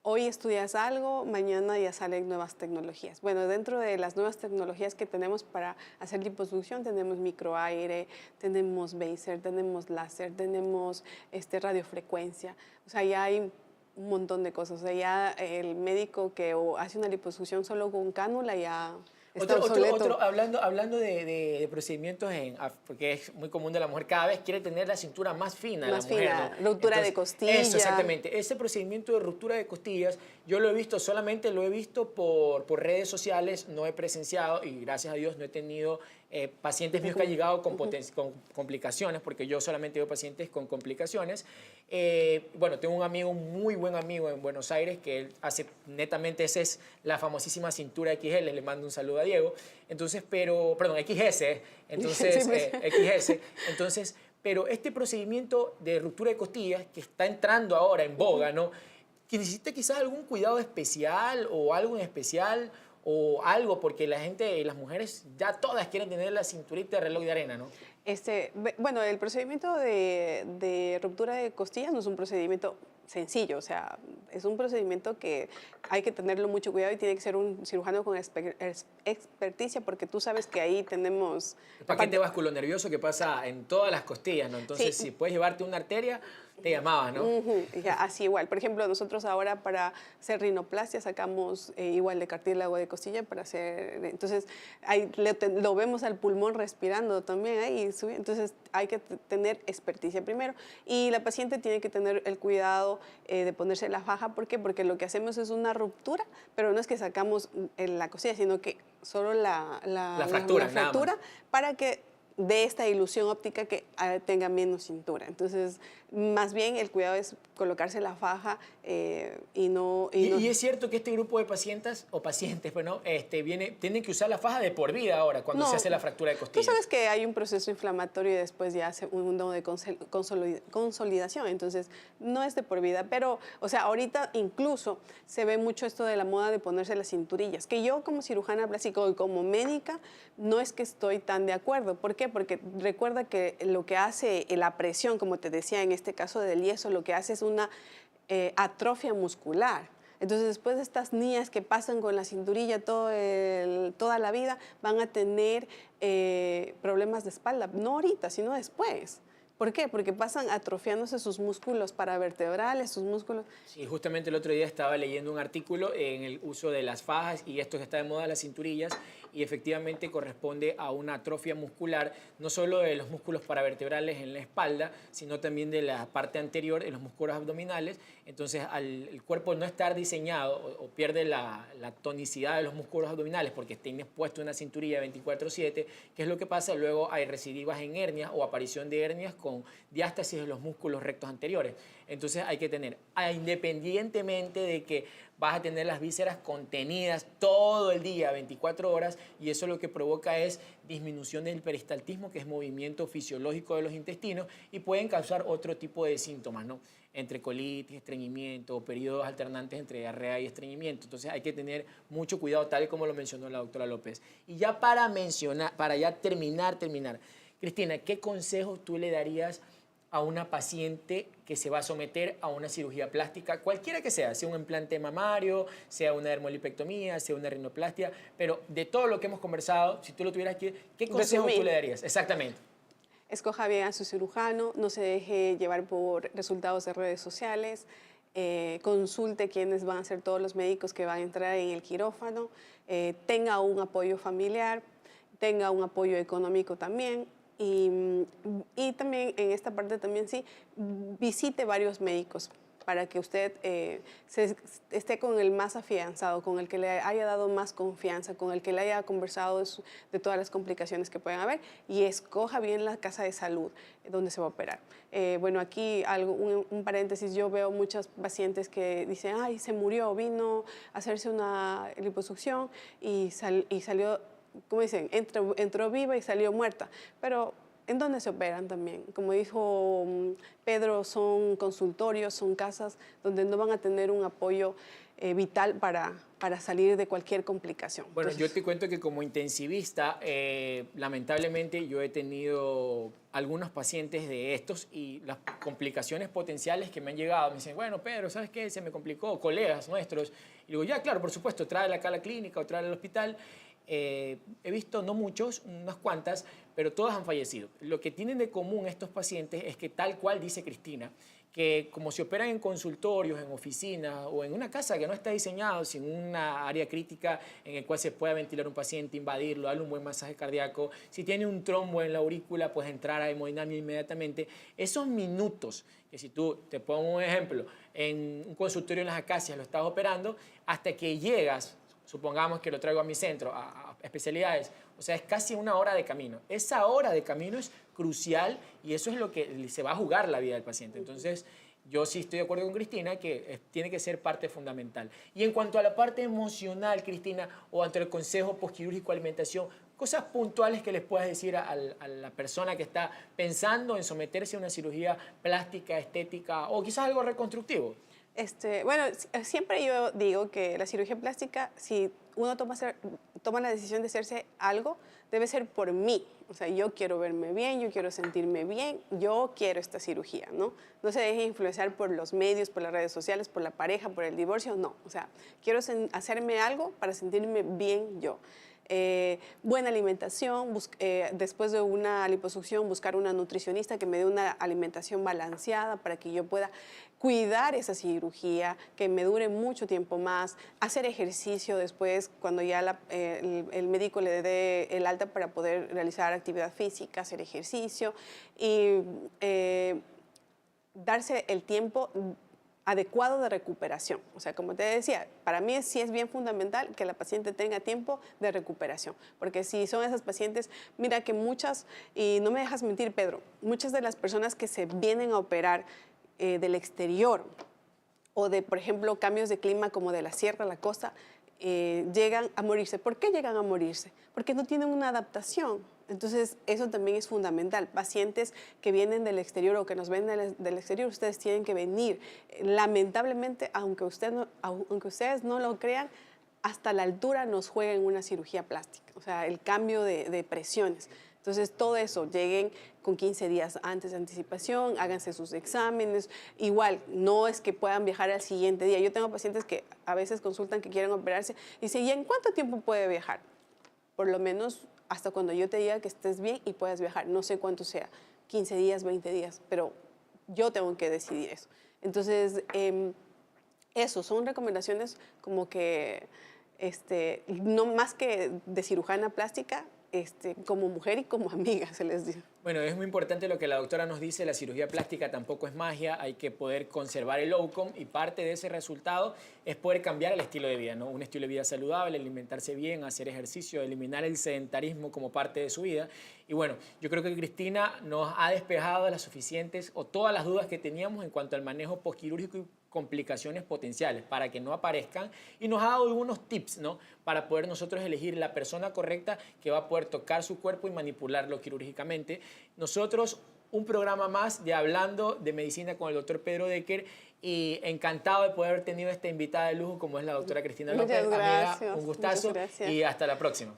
hoy estudias algo, mañana ya salen nuevas tecnologías. Bueno, dentro de las nuevas tecnologías que tenemos para hacer liposucción, tenemos microaire, tenemos Baser, tenemos láser, tenemos radiofrecuencia. O sea, ya hay un montón de cosas. O sea, ya el médico que hace una liposucción solo con cánula ya está obsoleto. Hablando de procedimientos, porque es muy común de la mujer, cada vez quiere tener la cintura más fina. Más la mujer, fina, ¿no? ruptura de costilla. Eso, exactamente. Ese procedimiento de ruptura de costillas, yo lo he visto, solamente lo he visto por redes sociales, no he presenciado y gracias a Dios no he tenido pacientes míos que han llegado con complicaciones, porque yo solamente veo pacientes con complicaciones. Bueno, tengo un amigo, un muy buen amigo en Buenos Aires, que él hace netamente, esa es la famosísima cintura XL, le mando un saludo a Diego. Entonces, perdón, XS, entonces, XS. Entonces, pero este procedimiento de ruptura de costillas, que está entrando ahora en boga, ¿no? Que necesita quizás algún cuidado especial o algo en especial, o algo, porque la gente, las mujeres, ya todas quieren tener la cinturita de reloj de arena, ¿no? Bueno, el procedimiento de ruptura de costillas no es un procedimiento sencillo, o sea, es un procedimiento que hay que tenerlo mucho cuidado y tiene que ser un cirujano con experticia, porque tú sabes que ahí tenemos... El paquete vasculonervioso que pasa en todas las costillas, ¿no? Entonces, sí, si puedes llevarte una arteria, te llamabas, ¿no? Ya, así igual. Por ejemplo, nosotros ahora para hacer rinoplastia sacamos igual de cartílago de costilla para hacer... Entonces, ahí lo vemos al pulmón respirando también ahí. Entonces, hay que tener experticia primero. Y la paciente tiene que tener el cuidado de ponerse la faja. ¿Por qué? Porque lo que hacemos es una ruptura, pero no es que sacamos la costilla, sino que solo la fractura para que de esta ilusión óptica que tenga menos cintura. Entonces, más bien el cuidado es colocarse la faja y no... Y es cierto que este grupo de pacientes, bueno, tienen que usar la faja de por vida ahora, cuando se hace la fractura de costilla. Tú sabes que hay un proceso inflamatorio y después ya hace un nodo de consolidación, entonces no es de por vida, pero, o sea, ahorita incluso se ve mucho esto de la moda de ponerse las cinturillas, que yo como cirujana plástica y como médica no es que estoy tan de acuerdo. ¿Por qué? Porque recuerda que lo que hace la presión, como te decía en este caso del yeso, lo que hace es una atrofia muscular. Entonces, después de estas niñas que pasan con la cinturilla toda la vida, van a tener problemas de espalda, no ahorita, sino después. ¿Por qué? Porque pasan atrofiándose sus músculos paravertebrales, sus músculos... Sí, justamente el otro día estaba leyendo un artículo en el uso de las fajas y esto que está de moda, las cinturillas, y efectivamente corresponde a una atrofia muscular, no solo de los músculos paravertebrales en la espalda, sino también de la parte anterior, en los músculos abdominales. Entonces, al el cuerpo no estar diseñado o pierde la tonicidad de los músculos abdominales porque tienes puesto una cinturilla 24/7, ¿qué es lo que pasa? Luego hay recidivas en hernias o aparición de hernias con diástasis de los músculos rectos anteriores. Entonces hay que tener, independientemente de que vas a tener las vísceras contenidas todo el día, 24 horas, y eso lo que provoca es disminución del peristaltismo, que es movimiento fisiológico de los intestinos, y pueden causar otro tipo de síntomas, ¿no? Entre colitis, estreñimiento, periodos alternantes entre diarrea y estreñimiento. Entonces hay que tener mucho cuidado, tal como lo mencionó la doctora López. Y ya para ya terminar, Cristina, ¿qué consejos tú le darías a una paciente que se va a someter a una cirugía plástica, cualquiera que sea un implante mamario, sea una dermolipectomía, sea una rinoplastia, pero de todo lo que hemos conversado, si tú lo tuvieras aquí, ¿qué consejos tú le darías? Exactamente. Escoja bien a su cirujano, no se deje llevar por resultados de redes sociales, consulte quiénes van a ser todos los médicos que van a entrar en el quirófano, tenga un apoyo familiar, tenga un apoyo económico también. Y también en esta parte también sí, visite varios médicos para que usted esté con el más afianzado, con el que le haya dado más confianza, con el que le haya conversado de todas las complicaciones que pueden haber y escoja bien la casa de salud donde se va a operar. Bueno, aquí un paréntesis, yo veo muchos pacientes que dicen, ay, se murió, vino a hacerse una liposucción y salió, como dicen, entró viva y salió muerta, pero en dónde se operan también. Como dijo Pedro, son consultorios, son casas donde no van a tener un apoyo vital para salir de cualquier complicación. Bueno, Entonces, yo te cuento que como intensivista, lamentablemente yo he tenido algunos pacientes de estos y las complicaciones potenciales que me han llegado, me dicen, bueno, Pedro, ¿sabes qué? Se me complicó, colegas nuestros. Y digo, ya, claro, por supuesto, tráela acá a la clínica o tráela al hospital. He visto, no muchos, unas cuantas, pero todas han fallecido. Lo que tienen de común estos pacientes es que tal cual dice Cristina, que como se operan en consultorios, en oficinas o en una casa que no está diseñada, sin una área crítica en el cual se pueda ventilar un paciente, invadirlo, darle un buen masaje cardíaco, si tiene un trombo en la aurícula, pues entrar a hemodinamia inmediatamente. Esos minutos, que si tú, te pongo un ejemplo, en un consultorio en las Acacias lo estás operando, hasta que llegas, supongamos que lo traigo a mi centro, a especialidades, o sea, es casi una hora de camino. Esa hora de camino es crucial y eso es lo que se va a jugar la vida del paciente. Entonces, yo sí estoy de acuerdo con Cristina que tiene que ser parte fundamental. Y en cuanto a la parte emocional, Cristina, o ante el consejo postquirúrgico de alimentación, cosas puntuales que les puedas decir a la persona que está pensando en someterse a una cirugía plástica, estética o quizás algo reconstructivo. Bueno, siempre yo digo que la cirugía plástica, si uno toma la decisión de hacerse algo, debe ser por mí. O sea, yo quiero verme bien, yo quiero sentirme bien, yo quiero esta cirugía, ¿no? No se deje influenciar por los medios, por las redes sociales, por la pareja, por el divorcio, no. O sea, quiero hacerme algo para sentirme bien yo. Buena alimentación, después de una liposucción buscar una nutricionista que me dé una alimentación balanceada para que yo pueda cuidar esa cirugía, que me dure mucho tiempo más, hacer ejercicio después cuando ya el médico le dé el alta para poder realizar actividad física, hacer ejercicio y darse el tiempo adecuado de recuperación. O sea, como te decía, para mí sí es bien fundamental que la paciente tenga tiempo de recuperación, porque si son esas pacientes, mira que muchas, y no me dejas mentir, Pedro, muchas de las personas que se vienen a operar del exterior o de, por ejemplo, cambios de clima como de la sierra a la costa, llegan a morirse. ¿Por qué llegan a morirse? Porque no tienen una adaptación. Entonces, eso también es fundamental. Pacientes que vienen del exterior o que nos ven del exterior, ustedes tienen que venir. Lamentablemente, aunque ustedes no lo crean, hasta la altura nos juega en una cirugía plástica, o sea, el cambio de presiones. Entonces, todo eso, lleguen con 15 días antes de anticipación, háganse sus exámenes. Igual, no es que puedan viajar al siguiente día. Yo tengo pacientes que a veces consultan que quieren operarse y dicen, ¿y en cuánto tiempo puede viajar? Por lo menos hasta cuando yo te diga que estés bien y puedas viajar. No sé cuánto sea, 15 días, 20 días, pero yo tengo que decidir eso. Entonces, eso son recomendaciones como que, no más que de cirujana plástica, como mujer y como amiga, se les dice. Bueno, es muy importante lo que la doctora nos dice, la cirugía plástica tampoco es magia, hay que poder conservar el outcome y parte de ese resultado es poder cambiar el estilo de vida, ¿no? Un estilo de vida saludable, alimentarse bien, hacer ejercicio, eliminar el sedentarismo como parte de su vida. Y bueno, yo creo que Cristina nos ha despejado las suficientes o todas las dudas que teníamos en cuanto al manejo postquirúrgico y complicaciones potenciales para que no aparezcan y nos ha dado algunos tips, ¿no? Para poder nosotros elegir la persona correcta que va a poder tocar su cuerpo y manipularlo quirúrgicamente. Nosotros, un programa más de Hablando de Medicina con el doctor Pedro Decker y encantado de poder haber tenido esta invitada de lujo como es la doctora Cristina López. Muchas gracias. Amiga, un gustazo Muchas gracias. y hasta la próxima.